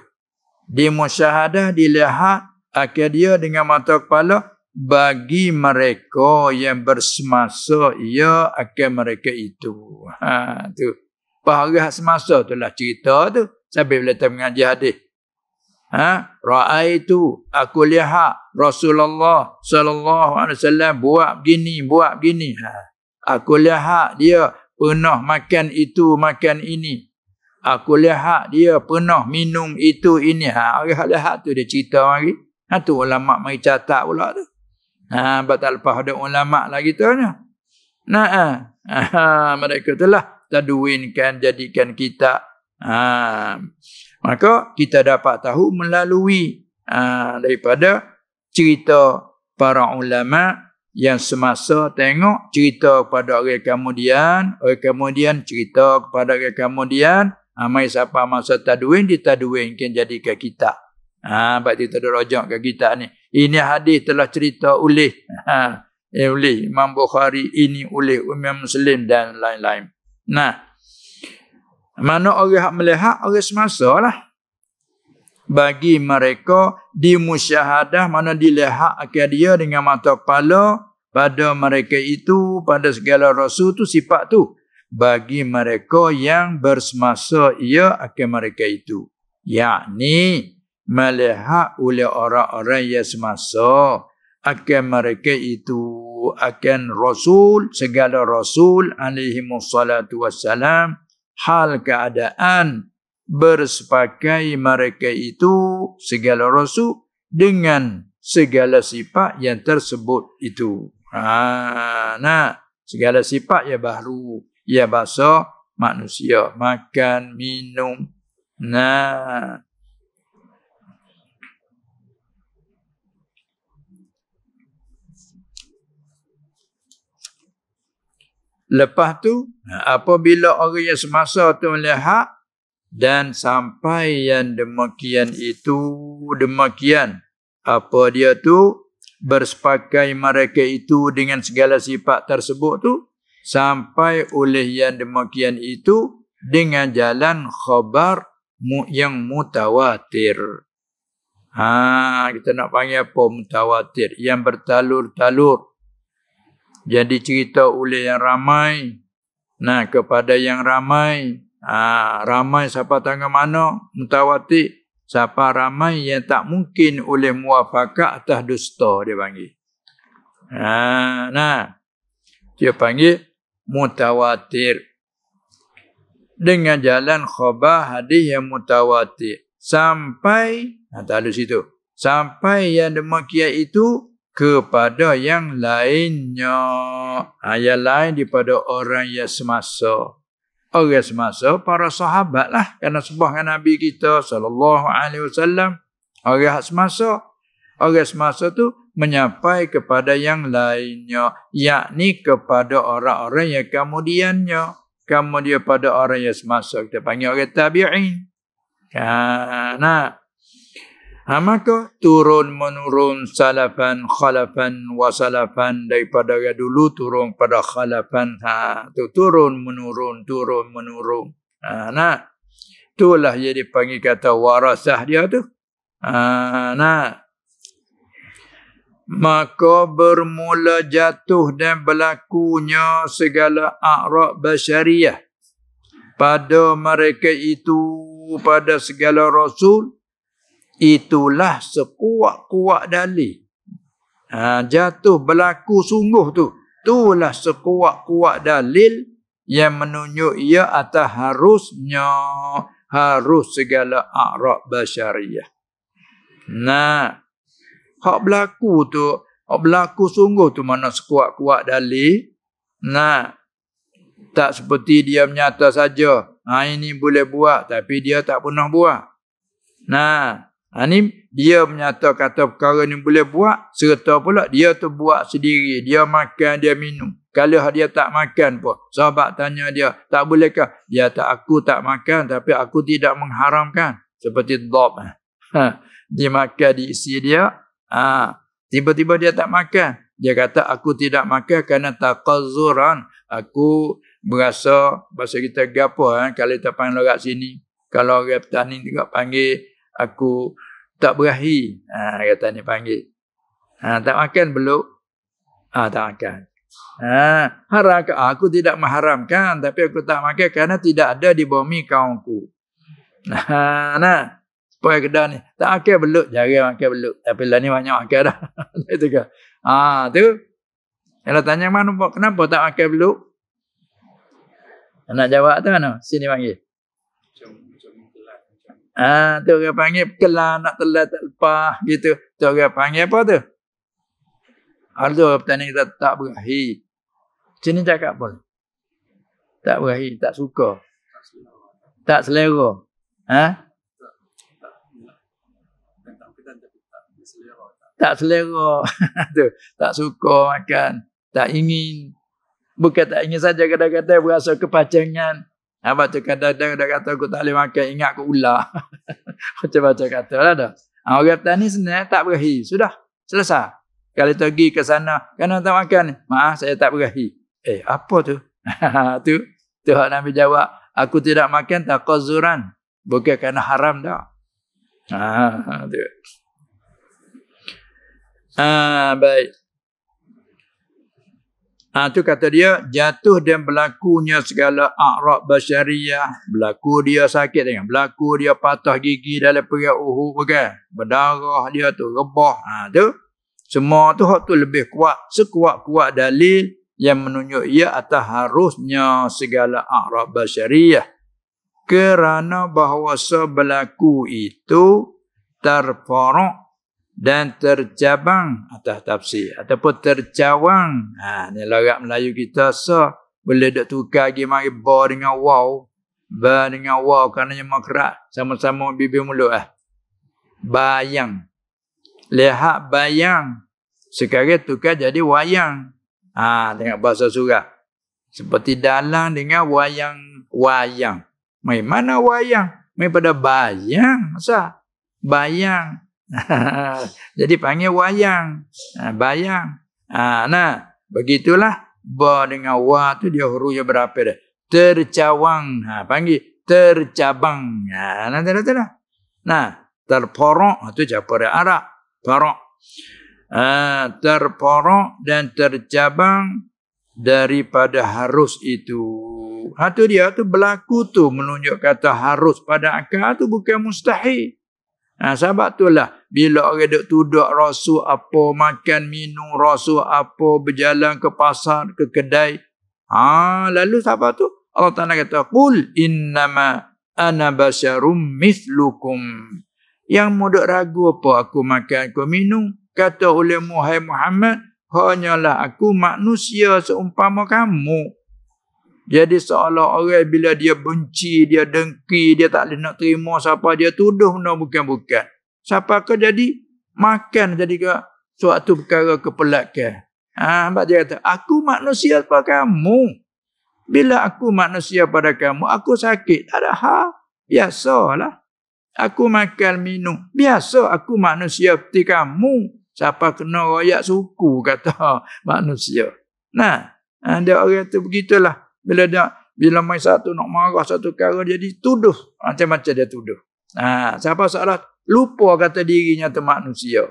Di musyahadah dilihat akhir dia dengan mata kepala bagi mereka yang bersemasa ia akan mereka itu. Tu. Parah semasa itulah cerita tu. Sampai bila kita mengaji hadis. Ra'aitu, aku lihat Rasulullah sallallahu alaihi wasallam buat begini. Aku lihat dia pernah makan itu, makan ini. Aku lihat dia pernah minum itu, ini. Orang lihat tu dia cerita lagi. Tu ulama mari catat pula tu. Sebab tak lepas ada ulama lagi tu. Mereka telah tadwinkan, jadikan kitab. Maka kita dapat tahu melalui daripada cerita para ulama yang semasa tengok cerita kepada orang kemudian cerita kepada orang kemudian, mai siapa masa tadwin ditadwinkan jadikan kitab. Sebab kita ada rojak ke kitab ni. Ini hadis telah cerita oleh oleh Imam Bukhari, ini oleh Imam Muslim dan lain-lain. Nah, mana orang melihat orang semasa lah. Bagi mereka di musyahadah mana dilihat akhir dia dengan mata kepala pada mereka itu, pada segala rasul tu sifat tu. Bagi mereka yang bersemasa ia akan mereka itu. Yakni melihat oleh orang-orang yang semasa akan mereka itu, akan rasul, segala rasul alaihi wassalatu wassalam, hal keadaan bersepakai mereka itu segala rasul dengan segala sifat yang tersebut itu. Segala sifat yang baru, ya bahasa manusia, makan, minum. Lepas tu, apabila orang yang semasa tu melihat dan sampai yang demikian itu, demikian apa dia tu bersepakai mereka itu dengan segala sifat tersebut tu, sampai oleh yang demikian itu dengan jalan khabar yang mutawatir. Kita nak panggil apa mutawatir? Yang bertalur-talur. Jadi cerita oleh yang ramai. Kepada yang ramai. Ramai siapa tangan mana? Mutawatir. Siapa ramai yang tak mungkin oleh muafakat atas dusta dia panggil. Dia panggil mutawatir. Dengan jalan khabar hadis yang mutawatir. Sampai, tak ada situ. Sampai yang demikian itu kepada yang lainnya. Yang lain daripada orang yang semasa. Orang semasa para sahabat lah. Kerana sebab dengan Nabi kita sallallahu alaihi wasallam. Orang semasa. Orang semasa tu menyampai kepada yang lainnya. Yakni kepada orang-orang yang kemudiannya. Kemudian pada orang yang semasa. Kita panggil orang tabi'in. Maka turun-menurun salafan, khalafan, wasalafan daripada yang dulu turun pada khalafan. Turun-menurun. Itulah yang dipanggil kata warasah dia tu. Maka bermula jatuh dan berlakunya segala a'rab basyariyah pada mereka itu, pada segala rasul. Itulah sekuat-kuat dalil. Jatuh berlaku sungguh tu. itulah sekuat-kuat dalil yang menunjuk ia atas harus segala a'rab basyariyah. Nah, hak berlaku sungguh tu mana sekuat-kuat dalil. Nah, tak seperti dia menyata saja. Ini boleh buat tapi dia tak pernah buat. Nah, ini dia menyata kata perkara ni boleh buat, serta pula dia tu buat sendiri, dia makan, dia minum. Kalau dia tak makan pun, sahabat tanya dia, tak bolehkah? Dia tak, aku tak makan tapi aku tidak mengharamkan. Seperti dhab. Dia makan di isi dia, tiba-tiba dia tak makan. Dia kata aku tidak makan kerana taqazzuran. Aku berasa, bahasa kita gapo kalau kita panggil orang sini, kalau orang petani juga panggil aku tak berahi. Kata ni panggil. Tak makan belum? Tak makan. Haram ke? Aku tidak mengharamkan tapi aku tak makan kerana tidak ada di bumi kaumku. Nah. Supaya kedai ni tak makan belum, jarang makan belum. Tapi lah ni banyak makan dah. Itu ke? Tu. Kalau tanya mana kenapa tak makan belum? Nak jawab tu mana? Sini panggil. Tu orang panggil kelan nak telat tak lepas gitu. Tu orang panggil apa tu? Ada petani kita tak berahi. Sini cakap pun. Tak berahi, tak suka. Tak selera. Tak selera. Tu, tak suka makan, tak ingin. Bukan tak ingin saja, kadang-kadang berasa kepacangan. Apa tu kadang-kadang dia kata aku tak boleh makan, ingat aku ular. Macam-macam kata lah dah. Orang petani sebenarnya tak berahi. Sudah, selesai. Kalau pergi ke sana, kenapa tak makan? Maaf, saya tak berahi. Apa tu? Tu hak Nabi jawab, aku tidak makan taqazzuran. Bukan kerana haram dah. Tu. Baik. Tu kata dia, jatuh dan berlakunya segala a'rab basyariyah. Berlaku dia sakit dengan, berlaku dia patah gigi dalam perut Uhud, bukan? Berdarah dia tu, rebah. Tu. Semua tu hak tu lebih kuat. Sekuat-kuat dalil yang menunjuk ia atas harusnya segala a'rab basyariyah. Kerana bahawa berlaku itu terfaruk dan tercabang atas tafsir ataupun tercawang. Ni logat Melayu kita boleh dok tukar lagi mari ba dengan waw. Ba dengan waw kerana makrak sama-sama bibir mulut Bayang. Lihat bayang. Sekarang tukar jadi wayang. Tengok bahasa surat. Seperti dalang dengan wayang. Mai mana wayang? Mai pada bayang. Masa? Bayang. Jadi panggil wayang. Bayang. Nah, begitulah ba dengan wa tu dia hurufnya berapa dah? Tercawang. Panggil tercabang. Nanti dah. Nah, terporok tu capur Arab. Porok. Terporok dan tercabang daripada harus itu. Tu dia tu berlaku tu menunjuk kata harus pada akal tu bukan mustahil. Sebab itulah bila orang duk tuduh Rasul apa makan minum, Rasul apa berjalan ke pasar, ke kedai. Lalu siapa tu? Allah Ta'ala kata, "Qul innama ana basyarum mithlukum." Yang mudah ragu apa aku makan, aku minum. Kata oleh Muhammad, hanyalah aku manusia seumpama kamu. Jadi seolah orang bila dia benci, dia dengki, dia tak boleh nak terima siapa dia tuduh benda bukan-bukan. Siapa ke jadi makan jadi ke suatu perkara kepelakan. Sebab dia kata, aku manusia pada kamu. Bila aku manusia pada kamu, aku sakit. Tak ada hal. Biasalah. Aku makan minum. Biasa aku manusia seperti kamu. Siapa kena royak suku kata manusia. Nah, ada orang tu begitulah. Bila main satu nak marah satu perkara jadi tuduh. Macam-macam dia tuduh. Siapa salah lupa kata dirinya tu manusia.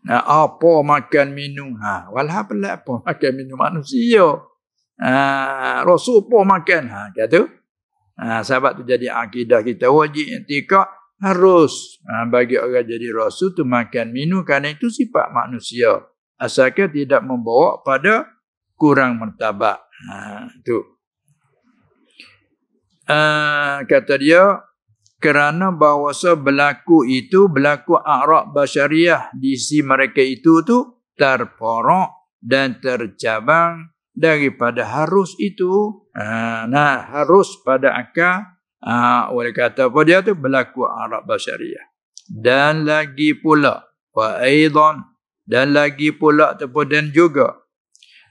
Apa makan minum? Walah pelak apa makan minum manusia. Rasul apa makan? Kata. Sebab tu jadi akidah kita wajib i'tikad harus bagi orang jadi rasul tu makan minum kerana itu sifat manusia. Asalkan tidak membawa pada kurang martabat. Tu. Kata dia, kerana bahawasa berlaku a'rab basyariah di sisi mereka itu tu terporok dan tercabang daripada harus itu. Harus pada akal. Oleh kata apa dia tu berlaku a'rab basyariah. Dan lagi pula wa aidan, dan lagi pula dan juga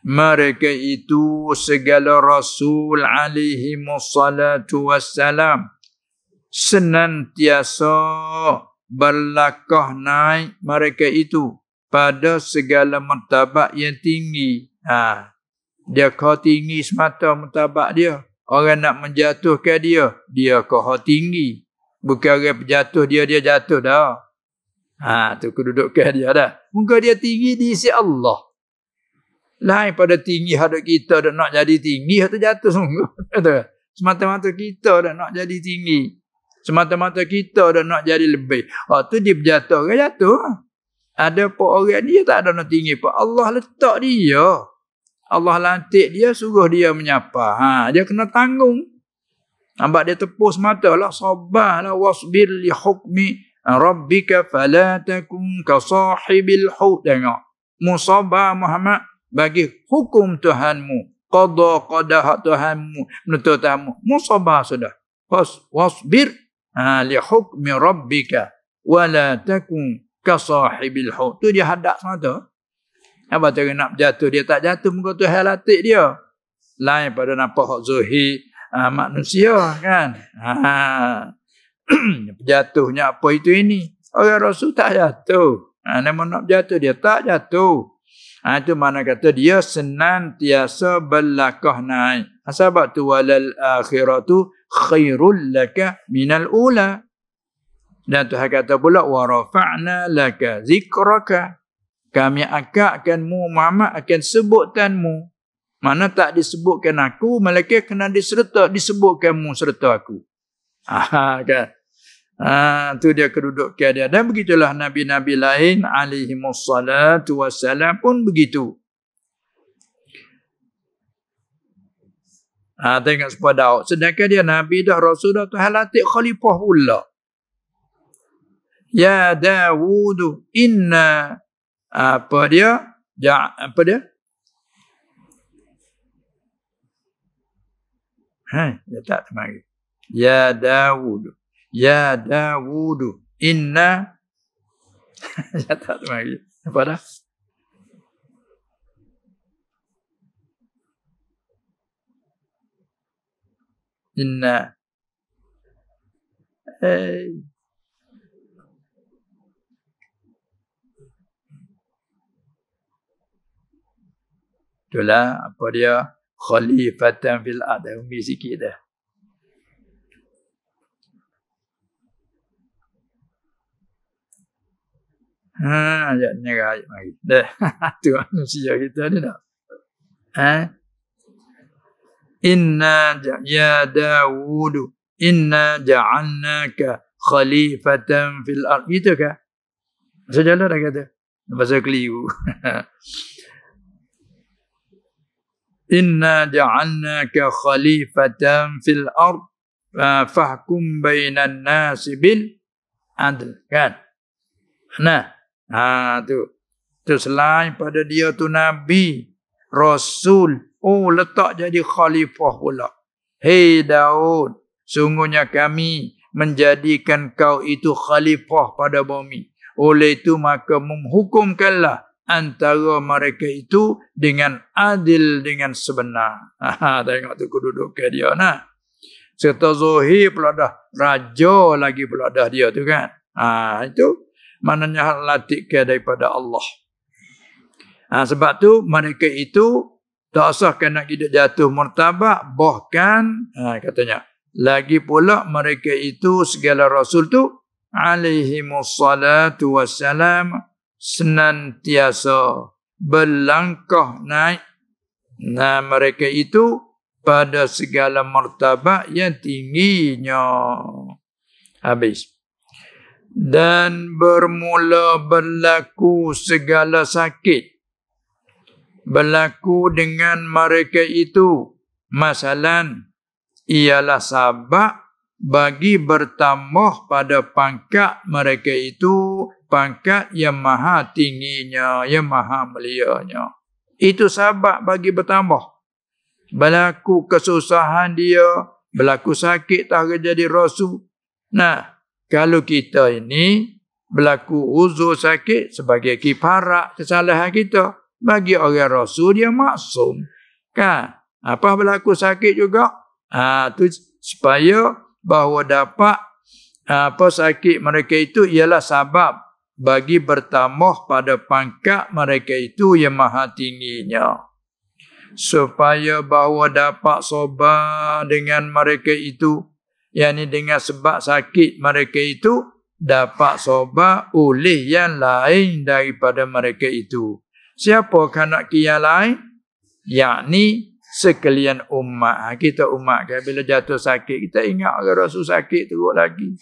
mereka itu segala rasul alaihi wassalatu wassalam senantiasa berlakah naik mereka itu pada segala martabat yang tinggi. Dia kau tinggi semata martabat dia. Orang nak menjatuhkan dia kau tinggi. Bukan orang berjatuh dia jatuh dah. Tu kedudukan dia dah. Muka dia tinggi di sisi Allah. Lain pada tinggi hadap kita dah nak jadi tinggi atau jatuh sungguh. Semata-mata kita dah nak jadi tinggi. Semata-mata kita dah nak jadi lebih. Tu dia berjatuh, orang jatuh. Ada pun orang dia tak ada nak tinggi pun. Allah letak dia. Allah lantik dia, suruh dia menyapa. Dia kena tanggung. Nampak dia tepus mata lah. Sabarlah wasbir li hukmi rabbika fala takun ka sahibil hut. Tengok. Musabah Muhammad bagi hukum Tuhanmu. Qada hak Tuhanmu. Menuntut Tuhanmu. Musabah sudah. Wasbir li hukmi rabbika wala takun ka sahibil hut. Tu dia hadap semata. Apa tu nak jatuh dia tak jatuh muka Tuhan latih dia. Lain pada nampak hak zahir manusia kan. Jatuhnya apa itu ini. Orang Rasul tak jatuh. Namun nak jatuh dia tak jatuh. Itu mana kata dia senantiasa berlakah naik. Sebab tu walal akhiratu khairul laka minal ula. Dan Tuhan kata pula wa rafa'na laka zikraka. Kami akakkanmu Muhammad akan sebutanmu. Mana tak disebutkan aku, malaikat kena disebutkanmu serta aku. Kan? Tu dia kedudukan dia. Dan begitulah nabi-nabi lain alaihimussalatu wassalam pun begitu. Tengok supaya Daud. Sedangkan dia nabi dah, rasul dah, Tuhan latih khalifah pula. Ya Dawud inna apa dia? Dia tak temari. Ya Dawud inna dia tak temari. Apa dah? Inna itulah apa dia khalifatan fil ard. Umi sikit dah. Ayat nyerah ayat mari. Dah. Tu manusia kita ni dah. Inna ya Dawud inna ja'alnaka khalifatan fil ard. Itu kah? Sejalan dah kata. Bahasa keliru. Inna ja'alnaka khalifatan fil ard fahkum bainan nasi bil adl. Kan? Tu selain pada dia tu nabi, rasul, letak jadi khalifah pula. Hei Daud, sungguhnya kami menjadikan kau itu khalifah pada bumi. Oleh itu maka menghukumkanlah antara mereka itu dengan adil, dengan sebenar. Tengok tu kedudukan dia nah. Serta zahir pula dah raja lagi pula dah dia tu kan. Itu maknanya latihkan daripada Allah. Sebab tu mereka itu tak usah kena kita jatuh martabat, bahkan katanya lagi pula mereka itu segala rasul tu alaihimussalatu wassalam senantiasa berlangkah naik mereka itu pada segala martabat yang tingginya. Habis. Dan bermula berlaku segala sakit berlaku dengan mereka itu. Masalan, ialah sabab bagi bertambah pada pangkat mereka itu, pangkat yang maha tingginya, yang maha mulianya. Itu sabab bagi bertambah. Berlaku kesusahan dia, berlaku sakit tak jadi rasul. Nah, kalau kita ini berlaku uzur sakit sebagai kifarat kesalahan kita, bagi orang rasul dia maksum. Kan? Apa berlaku sakit juga? Tu supaya bahawa dapat apa sakit mereka itu ialah sabab bagi bertambah pada pangkat mereka itu yang maha tingginya. Supaya bahawa dapat sabar dengan mereka itu, yakni dengan sebab sakit mereka itu, dapat sabar oleh yang lain daripada mereka itu. Siapakah nak yang lain? Yakni sekalian umat. Kita umat kan, bila jatuh sakit, kita ingat orang Rasul sakit teruk lagi.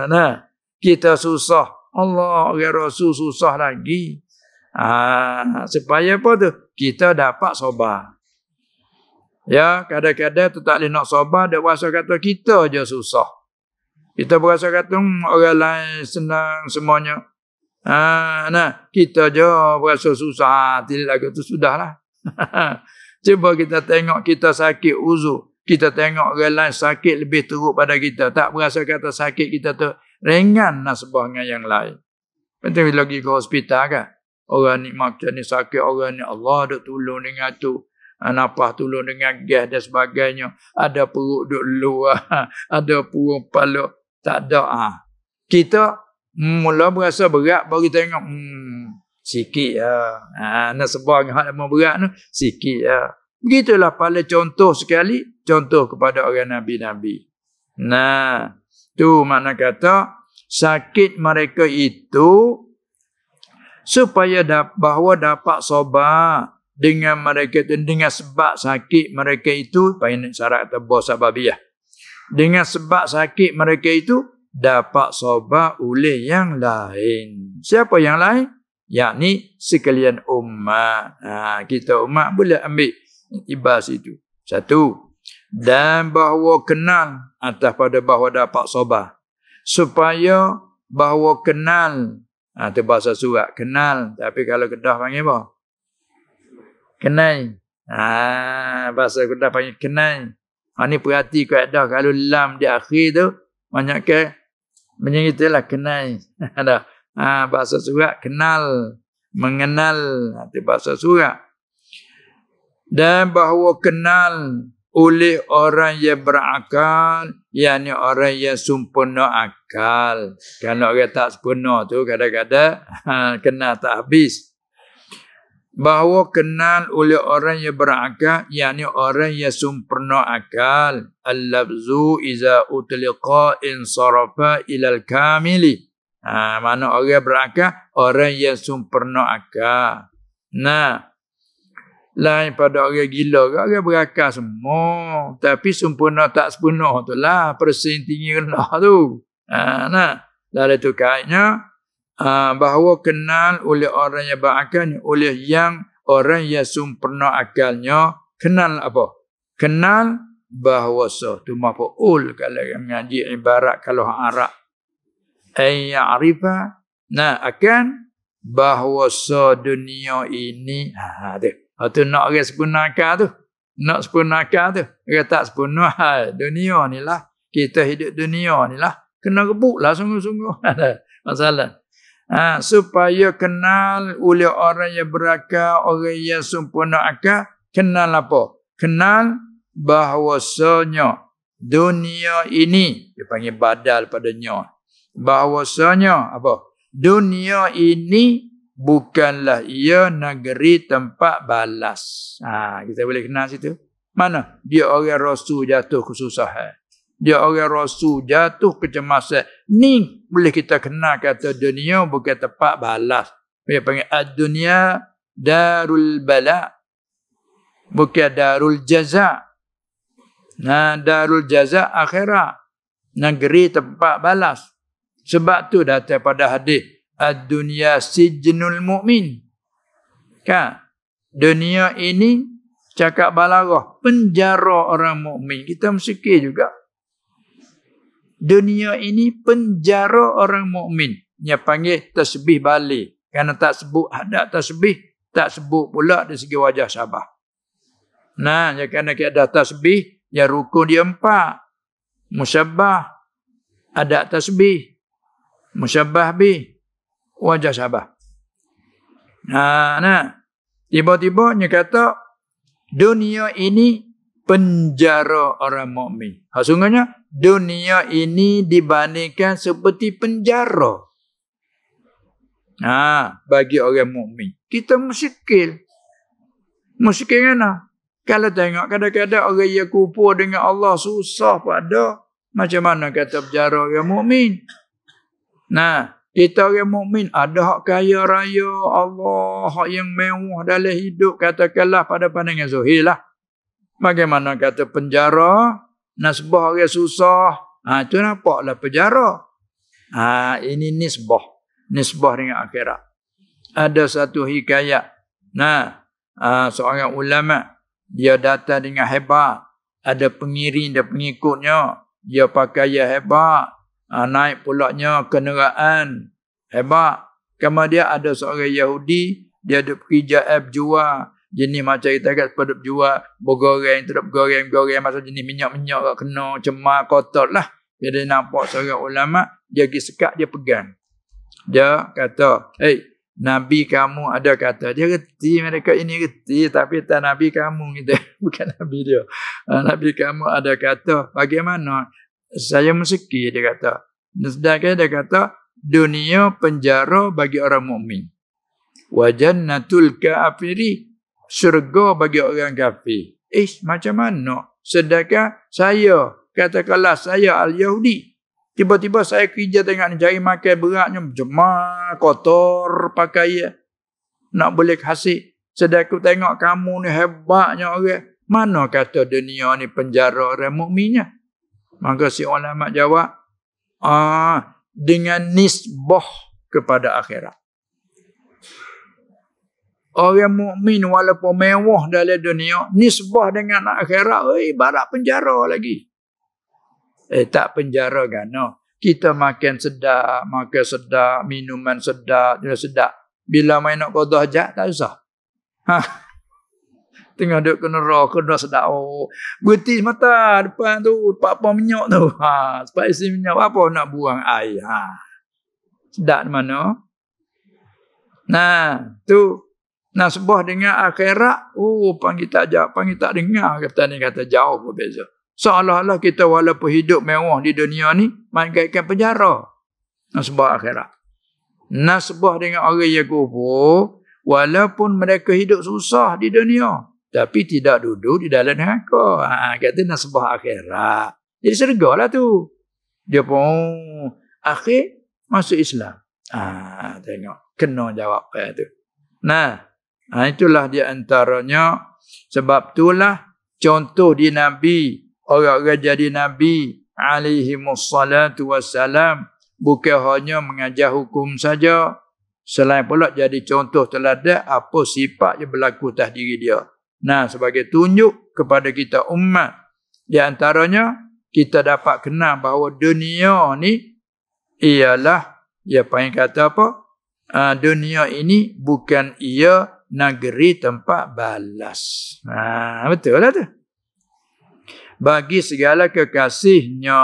Nah, kita susah. Allah, orang Rasul susah lagi. Supaya apa tu? Kita dapat sabar. Ya, kadang-kadang tu tak boleh nak sabar, dia berasa kata kita je susah. Kita berasa kata orang lain senang semuanya. Nah, kita je berasa susah. Tidak lagi tu sudahlah. Cuba kita tengok kita sakit uzur. Kita tengok orang lain sakit lebih teruk pada kita. Tak berasa kata sakit kita tu ringan nasbah dengan yang lain. Penting bila pergi ke hospital kan. Orang ni macam ni sakit, orang ni Allah duk tolong dengan tu. Nafas tolong dengan gas dan sebagainya. Ada perut duk luar. Ada perut kepala. Tak ada. Kita mula berasa berat baru tengok. Sikit lah. Nasbah dengan hal yang berat tu. Sikit lah. Begitulah paling contoh sekali. Contoh kepada orang Nabi-Nabi. Nah. Tu makna kata. Sakit mereka itu. Supaya bahawa dapat sabar. Dengan mereka itu. Dengan sebab sakit mereka itu. Paling syarat tebal sababiyah. Dengan sebab sakit mereka itu. Dapat sabar oleh yang lain. Siapa yang lain? Yakni sekalian umat. Kita umat boleh ambil ibas itu. Satu. Dan bahawa kenal atas pada bahawa dapat sabar. Supaya bahawa kenal. Itu bahasa surat. Kenal. Tapi kalau Kedah panggil apa? Kenal. Bahasa Kedah panggil kenal. Ini perhati kaedah. Kalau lam di akhir tu. Banyak ke. Macam itulah kenal. Bahasa surat kenal. Mengenal. Itu bahasa surat. Dan bahawa kenal oleh orang yang berakal, yakni orang yang sempurna akal. Kalau orang tak sempurna tu kadang-kadang kenal tak habis. Bahawa kenal oleh orang yang berakal, yakni orang yang sempurna akal. Al-labzu iza utliqa insarafa ilal kamili. Mana orang berakal, orang yang sempurna akal. Nah, lain pada orang gila, orang berakal semua. Tapi sempurna tak sempurna tu lah. Persen tinggi rendah tu. Nah, lalu tu kaitnya. Bahawa kenal oleh orang yang berakal, oleh yang orang yang sempurna akalnya. Kenal apa? Kenal bahawa tu maf'ul kalau yang mengaji ibarat kalau Arab. Ya'rifa. Nah, akan bahawa dunia ini. Tu nak orang sempurna akal tu. Nak sempurna akal tu. Orang tak sempurna dunia ni lah. Kita hidup dunia ni lah. Kena rebut lah sungguh-sungguh. Masalah. Supaya kenal oleh orang yang berakal, orang yang sempurna akal. Kenal apa? Kenal bahawasanya dunia ini. Dia panggil badal padanya. Bahawasanya apa? Dunia ini bukanlah ia negeri tempat balas. Kita boleh kenal situ. Mana? Dia orang rasul jatuh kesusahan. Dia orang rasul jatuh kecemasan. Ni boleh kita kenal kata dunia bukan tempat balas. Dia panggil ad-dunya darul bala. Bukan darul jaza. Darul jaza akhirat. Negeri tempat balas. Sebab tu datang pada hadis. Ad-dunya sijnul mu'min. Kan? Dunia ini cakap balarah, penjara orang mukmin. Kita miskin juga. Dunia ini penjara orang mukmin. Dia panggil tasbih balik. Kerana tak sebut hadap tasbih, tak sebut pula dari segi wajah Sabah. Nah, kerana kita ada tasbih, ya rukun dia 4. Musyabbah, adab tasbih, musyabbah bih, wajah Sabah. Nah, tiba-tiba dia kata dunia ini penjara orang mukmin. Sungguhnya dunia ini dibandingkan seperti penjara. Bagi orang mukmin. Kita miskin. Miskin mana? Kalau tengok kadang-kadang orang yang kufur dengan Allah susah pada. Macam mana kata penjara orang mukmin? Nah, kita orang mukmin ada hak kaya raya Allah, hak yang mewah dalam hidup, katakanlah pada pandangan zahir lah. Bagaimana kata penjara, nasbah orang susah, itu nampaklah penjara. Ini nisbah dengan akhirat. Ada satu hikayat. Seorang ulama, dia datang dengan hebat, ada pengiring dan pengikutnya, dia pakaian hebat, naik pulaknya kenderaan hebat. Kemudian ada seorang Yahudi, dia ada pergi jaib jual. Jenis macam kita kat pada jual bergoreng, terus goreng masa jenis minyak-minyak kat kena cemar kotor lah. Dia nampak seorang ulama, dia pergi sekat, dia pegang. Dia kata, Nabi kamu ada kata. Dia reti, mereka ini reti, tapi tak Nabi kamu gitu. Bukan Nabi dia. Nabi kamu ada kata, bagaimana? Saya miskin, dia kata. Sedangkan dia kata, dunia penjara bagi orang mukmin. Wa jannatul kafiri, syurga bagi orang kafir. Macam mana? Sedangkan saya, katakanlah saya al-Yahudi. Tiba-tiba saya kerja tengok cari makan beratnya, jemar, kotor, pakaian. Nak boleh hasil. Sedangkan tengok kamu ni hebatnya orang. Mana kata dunia ni penjara orang mukminnya? Maka si ulama jawab, dengan nisbah kepada akhirat. Orang mukmin walaupun mewah dalam dunia, nisbah dengan akhirat, ibarat penjara lagi. Tak penjara kan? No. Kita makan sedap, minuman sedap, sedap. Bila main nak qada hajat, tak usah. Tengah duduk kena neraka, kena sedap. Berhenti mata depan tu, apa minyak tu. Sebab isi minyak, apa nak buang air. Sedap di mana? Nah, tu. Nasbah dengan akhirat, panggil tak dengar. Kata ni kata jauh berbeza. Seolah-olah kita walaupun hidup mewah di dunia ni, mainkan penjara. Nasbah akhirat. Nasbah dengan orang yang kufur, walaupun mereka hidup susah di dunia, tapi tidak duduk di dalam neraka. Kata nasbah akhirat. Jadi sergalah tu. Dia pun akhir masuk Islam. Tengok. Kena jawab tu. Itulah di antaranya. Sebab itulah contoh di Nabi. Orang-orang jadi Nabi alaihimussalatu wassalam bukan hanya mengajar hukum saja, selain pula jadi contoh teladan apa sifat yang berlaku atas diri dia. Sebagai tunjuk kepada kita umat, di antaranya kita dapat kenal bahawa dunia ni ialah, apa yang kata apa? Dunia ini bukan ia negeri tempat balas. Betul lah tu. Bagi segala kekasihnya,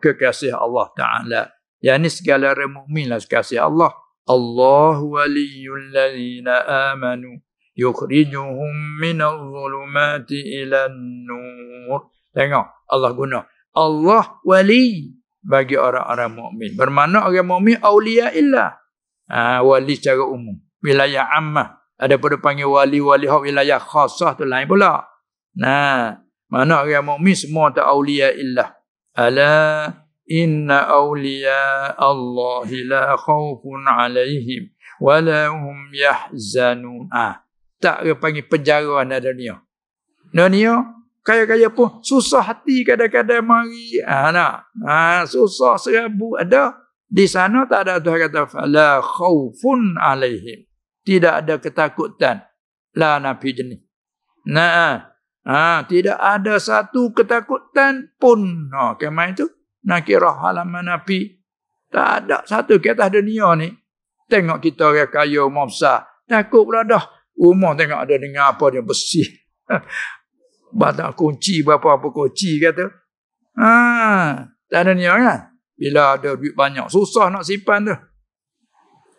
kekasih Allah Ta'ala. Yang ni segala orang mukmin lah kekasih Allah. Allahu waliyul ladzina amanu yukhrijuhum minal zulumati ilan nur. Tengok, Allah guna. Allah wali bagi orang-orang mukmin. Bermakna orang mukmin awliyaillah. Wali secara umum. Wilayah ammah. Ada pada panggil wali-wali hak wilayah khasah tu lain pula. Mana orang mukmin semua tak awliya illah. Ala inna awliya Allahi la khawfun alaihim wa la hum yahzanun. Tak dia panggil penjara dalam dunia. Dunia kaya-kaya pun susah hati kadang-kadang mari. Susah serabu ada. Di sana tak ada Tuhan kata la khawfun alaihim. Tidak ada ketakutan La nafi jenis. Nah, tidak ada satu ketakutan pun. Kemana itu? Nakirah halaman nafi. Tak ada satu kita dunia ni. Tengok kita orang kaya rumah besar. Takut pula dah. Rumah tengok ada dengan apa dia bersih. Banyak kunci berapa-apa kunci kata. Tak ada ni kan. Bila ada duit banyak susah nak simpan tu.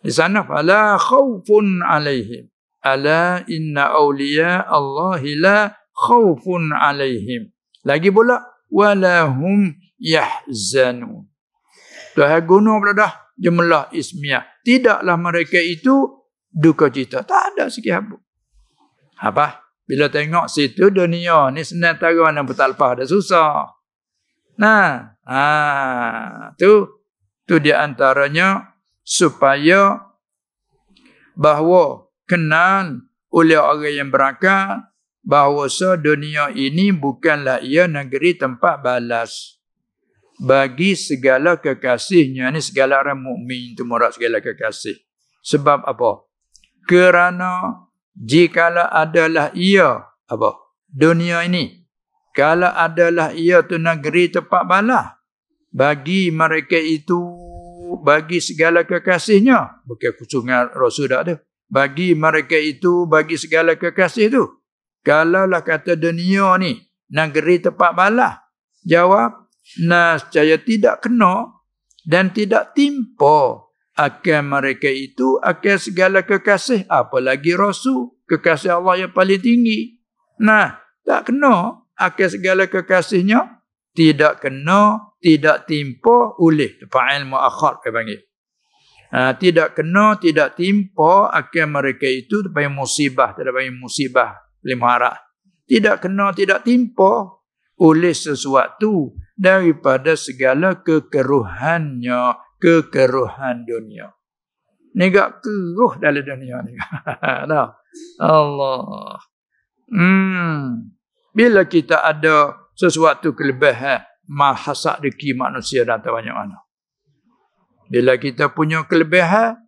Di sana fala khaufun alaihim. Ala inna awliya Allahi la khaufun alaihim. Lagi pula wala hum yahzanun. Tuhan guna pula dah jumlah ismiyah. Tidaklah mereka itu duka cita. Tak ada sikit apa. Apa? Bila tengok situ dunia ni senang tara mana bertalpah dah susah. Nah, tu di antaranya supaya bahawa kenal oleh orang yang berakal bahawa dunia ini bukanlah ia negeri tempat balas bagi segala kekasihnya. Ni segala orang mukmin tu murad segala kekasih. Sebab apa? Kerana jikalau adalah ia apa? Dunia ini kalau adalah ia tu negeri tempat balas bagi mereka itu, bagi segala kekasihnya, bukan khususnya Rasul dah ada. Bagi mereka itu, bagi segala kekasih tu. Kalaulah kata dunia ni negeri tempat balas, jawab nascaya tidak kena dan tidak timpa akan mereka itu, akan segala kekasih, apalagi Rasul, kekasih Allah yang paling tinggi. Nah, tak kena akan segala kekasihnya, tidak kena, tidak timpa oleh fa'il muakhar dia panggil. Tidak kena, tidak timpa akan mereka itu, dia panggil musibah, dia panggil musibah limuharah. Tidak kena, tidak timpa oleh sesuatu daripada segala kekeruhannya, kekeruhan dunia. Ni gak keruh dalam dunia ni. Allah. Bila kita ada sesuatu kelebihan, mahasak rezeki manusia datang banyak mana. Bila kita punya kelebihan,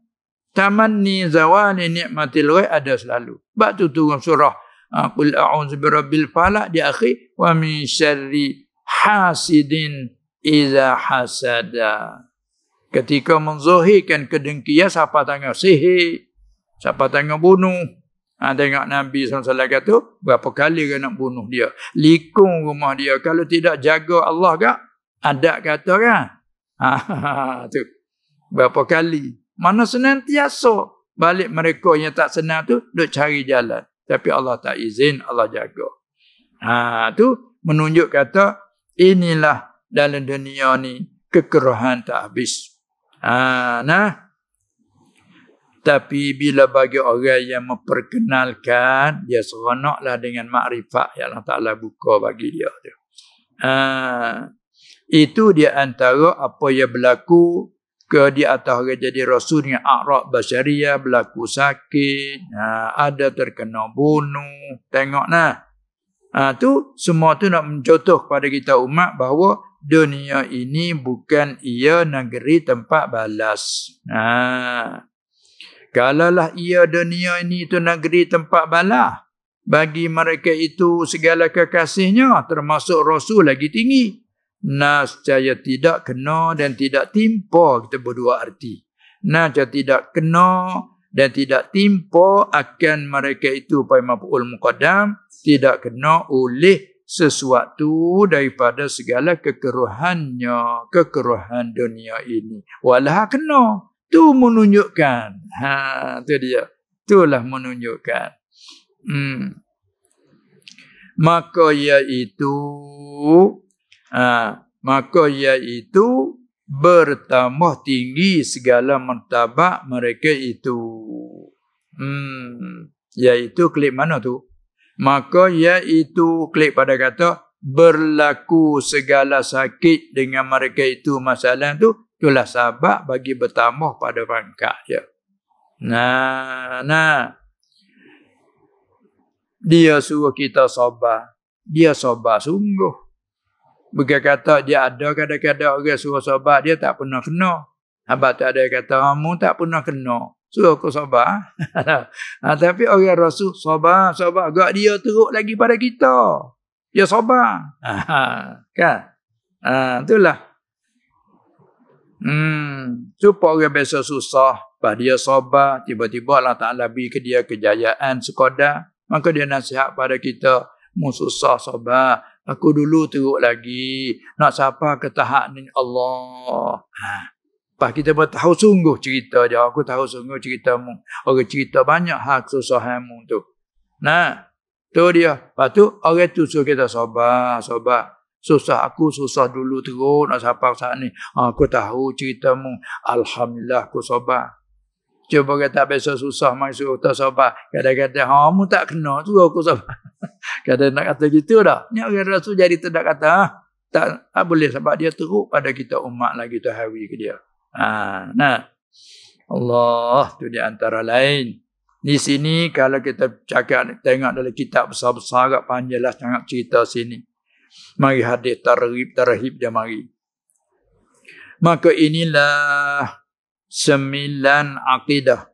tamanni zawali ni'matil ghaib ada selalu. Sebab tu turun surah qul a'udzu birabbil falaq di akhir wa min syarri hasidin idza hasada. Ketika menzahirkan kedengkian, siapa tengah sihir, siapa tengah bunuh. Tengok Nabi SAW kata, berapa kali dia nak bunuh dia. Likung rumah dia. Kalau tidak jaga Allah kak, ada kata kan. Tu. Berapa kali. Mana senantiasa. Balik mereka yang tak senang tu, duk cari jalan. Tapi Allah tak izin, Allah jaga. Tu menunjuk kata, inilah dalam dunia ni, kekeruhan tak habis. Tapi bila bagi orang yang memperkenalkan, dia seronoklah dengan makrifat yang Allah Ta'ala buka bagi dia. Itu dia antara apa yang berlaku ke di atas orang jadi Rasul dengan a'rad basyariyah, berlaku sakit, ada terkena bunuh. Tengok nah. Tu semua tu nak mencontoh kepada kita umat bahawa dunia ini bukan ia negeri tempat balas. Kalaulah ia dunia ini itu negeri tempat balas, bagi mereka itu segala kekasihnya, termasuk Rasul lagi tinggi. Nascaya tidak kena dan tidak timpa, kita berdua arti. Nascaya tidak kena dan tidak timpa akan mereka itu pai maf'ul muqaddam, tidak kena oleh sesuatu daripada segala kekeruhannya, kekeruhan dunia ini. Walah kena. Tu menunjukkan. Tu dia. Itulah menunjukkan. Maka iaitu bertambah tinggi segala martabat mereka itu. Iaitu klik mana tu? Maka iaitu klik pada kata berlaku segala sakit dengan mereka itu masalah tu. Itulah sebab bagi bertambah pada pangkat dia. Dia suruh kita sabar. Dia sabar sungguh. Bukan kata dia ada kadang-kadang orang suruh sabar, dia tak pernah kena. Habis tak ada kata kamu tak pernah kena. Suruh aku sabar. Tapi orang Rasul sabar. Agak dia teruk lagi pada kita. Dia sabar. Kan? Itulah. Supaya orang biasa susah. Lepas dia sabar. Tiba-tiba Allah Ta'ala beri ke dia kejayaan sekadar. Maka dia nasihat pada kita. Mu susah sabar. Aku dulu teruk lagi. Nak siapa ke tahap ni Allah. Lepas kita tahu sungguh cerita dia. Aku tahu sungguh ceritamu. Orang cerita banyak hak kesusahanmu tu. Nah, tu dia. Lepas tu, orang tu suruh kita sabar. Susah, aku susah dulu teruk. Nak siapa saat ni. Aku tahu ceritamu. Alhamdulillah, aku sabar. Cuba kata biasa susah, mari suruh tak sabar. Kadang-kadang, mu tak kena, suruh aku sabar. Kadang nak kata gitu dah. Ni orang Rasul jadi tidak kata. Tak boleh sebab dia teruk pada kita umat lagi tu hari ke dia. Nah, Allah tu di antara lain. Di sini kalau kita cakap tengok dalam kitab besar-besar agak panjanglah sangat cerita sini. Mari hadis tarhib dia mari. Maka inilah 9 akidah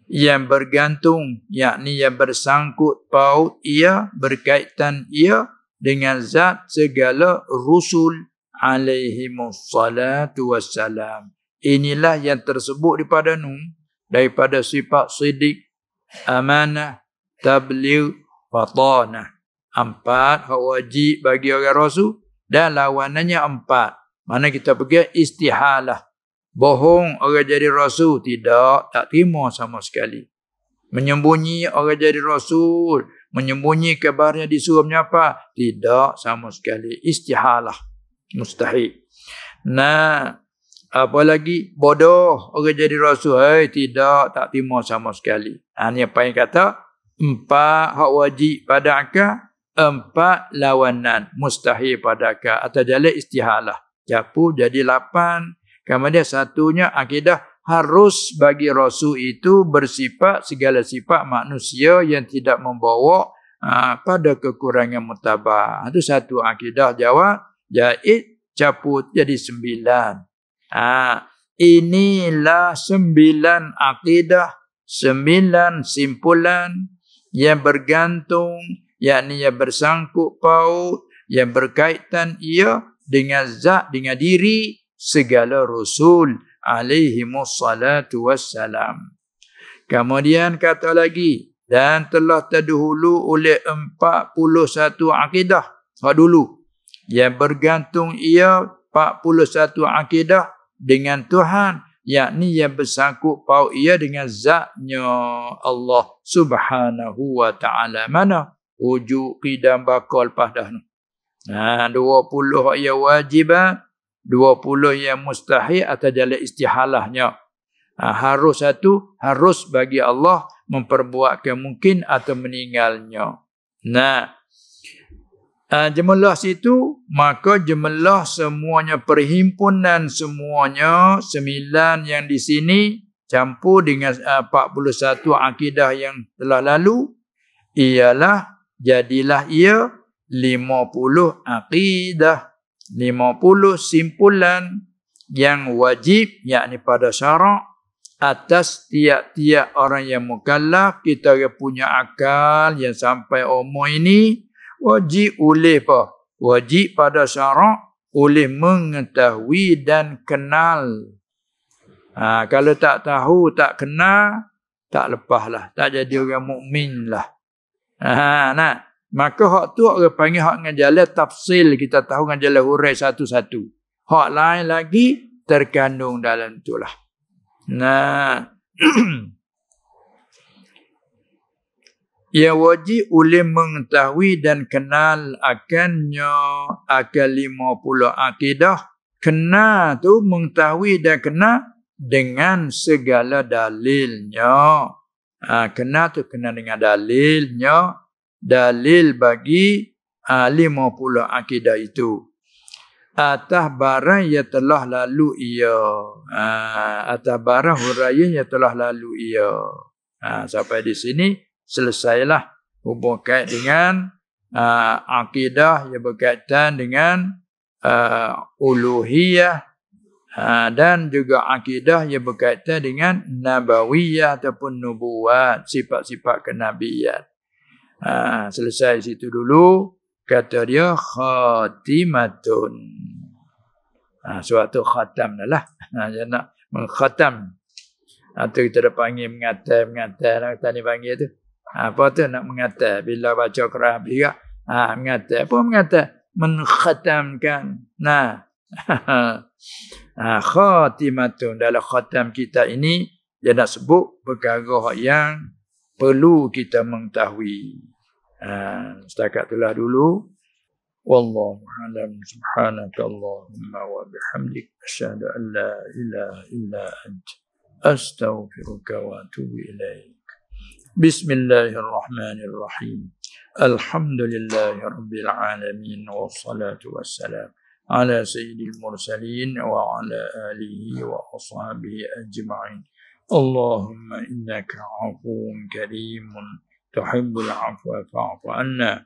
yang bergantung, yakni yang bersangkut paut ia, berkaitan ia dengan zat segala rusul alaihimus salatu wassalam. Inilah yang tersebut daripada sifat sidik, amanah, tabligh, fatanah. 4 hak wajib bagi orang Rasul dan lawanannya 4. Mana kita pergi istihalah. Bohong orang jadi Rasul tak terima sama sekali. Menyembunyi orang jadi Rasul, menyembunyi kabarnya disuruh menyapa, tidak sama sekali. Istihalah. Mustahil. Nah, apalagi bodoh orang jadi Rasul, tak terima sama sekali. Ini apa yang kata 4 hak wajib pada akal, 4 lawanan mustahil pada akal atau jalan istihalah. Japu jadi 8. Kemudian satunya akidah harus bagi Rasul itu bersifat segala sifat manusia yang tidak membawa pada kekurangan mutabah. Itu satu akidah jawab. Jahit caput jadi 9. Inilah 9 akidah, 9 simpulan yang bergantung, yakni yang bersangkut paut, yang berkaitan ia dengan zat, dengan diri segala Rasul alaihimus salatu wassalam. Kemudian kata lagi, dan telah terdahulu oleh 41 akidah. Dulu. Yang bergantung ia 41 akidah dengan Tuhan, yakni yang bersangkut paut ia dengan zatnya Allah subhanahu wa ta'ala. Mana? Ujuk qidam bakal lepas dah. 20 yang wajib, 20 yang mustahil atau jalan istihalahnya. Harus bagi Allah memperbuatkan mungkin atau meninggalnya. Jumlah situ, maka jumlah semuanya perhimpunan semuanya 9 yang di sini campur dengan 41 akidah yang telah lalu, ialah jadilah ia 50 akidah, 50 simpulan yang wajib, yakni pada syarak atas tiap-tiap orang yang mukallaf. Kita punya akal yang sampai umur ini wajib oleh apa? Wajib pada syarak oleh mengetahui dan kenal. Kalau tak tahu, tak kenal, tak lepaslah, tak jadi orang mukmin lah. Maka hak tu orang panggil hak ngajalah tafsil, kita tahu ngajalah hurai satu-satu. Hak lain lagi terkandung dalam itulah. Ia wajib oleh mengetahui dan kenal akannya akan 50 akidah. Kenal tu mengetahui dan kenal dengan segala dalilnya. Kenal tu kenal dengan dalilnya. Dalil bagi 50 akidah itu. Atas barang yang telah lalu ia. Atas barang huraian yang telah lalu ia. Sampai di sini selesailah hubung kait dengan akidah yang berkaitan dengan uluhiyah, Dan juga akidah yang berkaitan dengan nabawiyah ataupun nubuat, sifat-sifat kenabian. Selesai situ dulu, kata dia khatimatun. Suatu khatam lah. Dia nak mengkhatam. Itu kita dah panggil mengatai lah. Kita ni panggil tu. Apa tu nak mengatai? Bila baca Quran juga. Mengatai. Apa mengatai? Menkhatamkan. Khatimatun. Dalam khatam kita ini, dia nak sebut perkara yang perlu kita mengetahui. Setakat itulah dulu. Wallahu a'lam. Subhanakallahumma wa bihamdik asyhadu an la ilaha illa anta astaghfiruka wa atubu ilaik. Bismillahirrahmanirrahim. Alhamdulillahirabbil alamin wassalatu wassalam ala sayyidil mursalin wa ala alihi wa ashabihi ajma'in. Allahumma innaka 'afuwun karimun tuhibbul 'afwa fa'fu 'anna.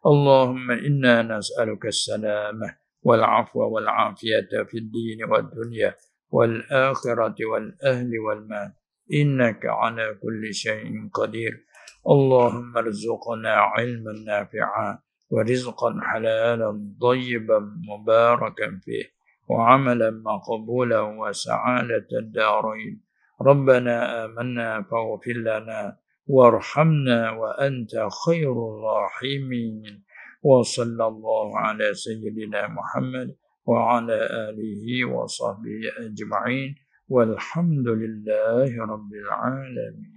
اللهم إنا نسألك السلامة والعفو والعافية في الدين والدنيا والآخرة والأهل والمال إنك على كل شيء قدير. اللهم ارزقنا علما نافعا ورزقا حلالا طيبا مباركا فيه وعملا مقبولا وسعادة الدارين. ربنا آمنا فاغفر لنا وارحمنا وأنت خير الراحمين. وصلى الله على سيدنا محمد وعلى آله وصحبه أجمعين والحمد لله رب العالمين.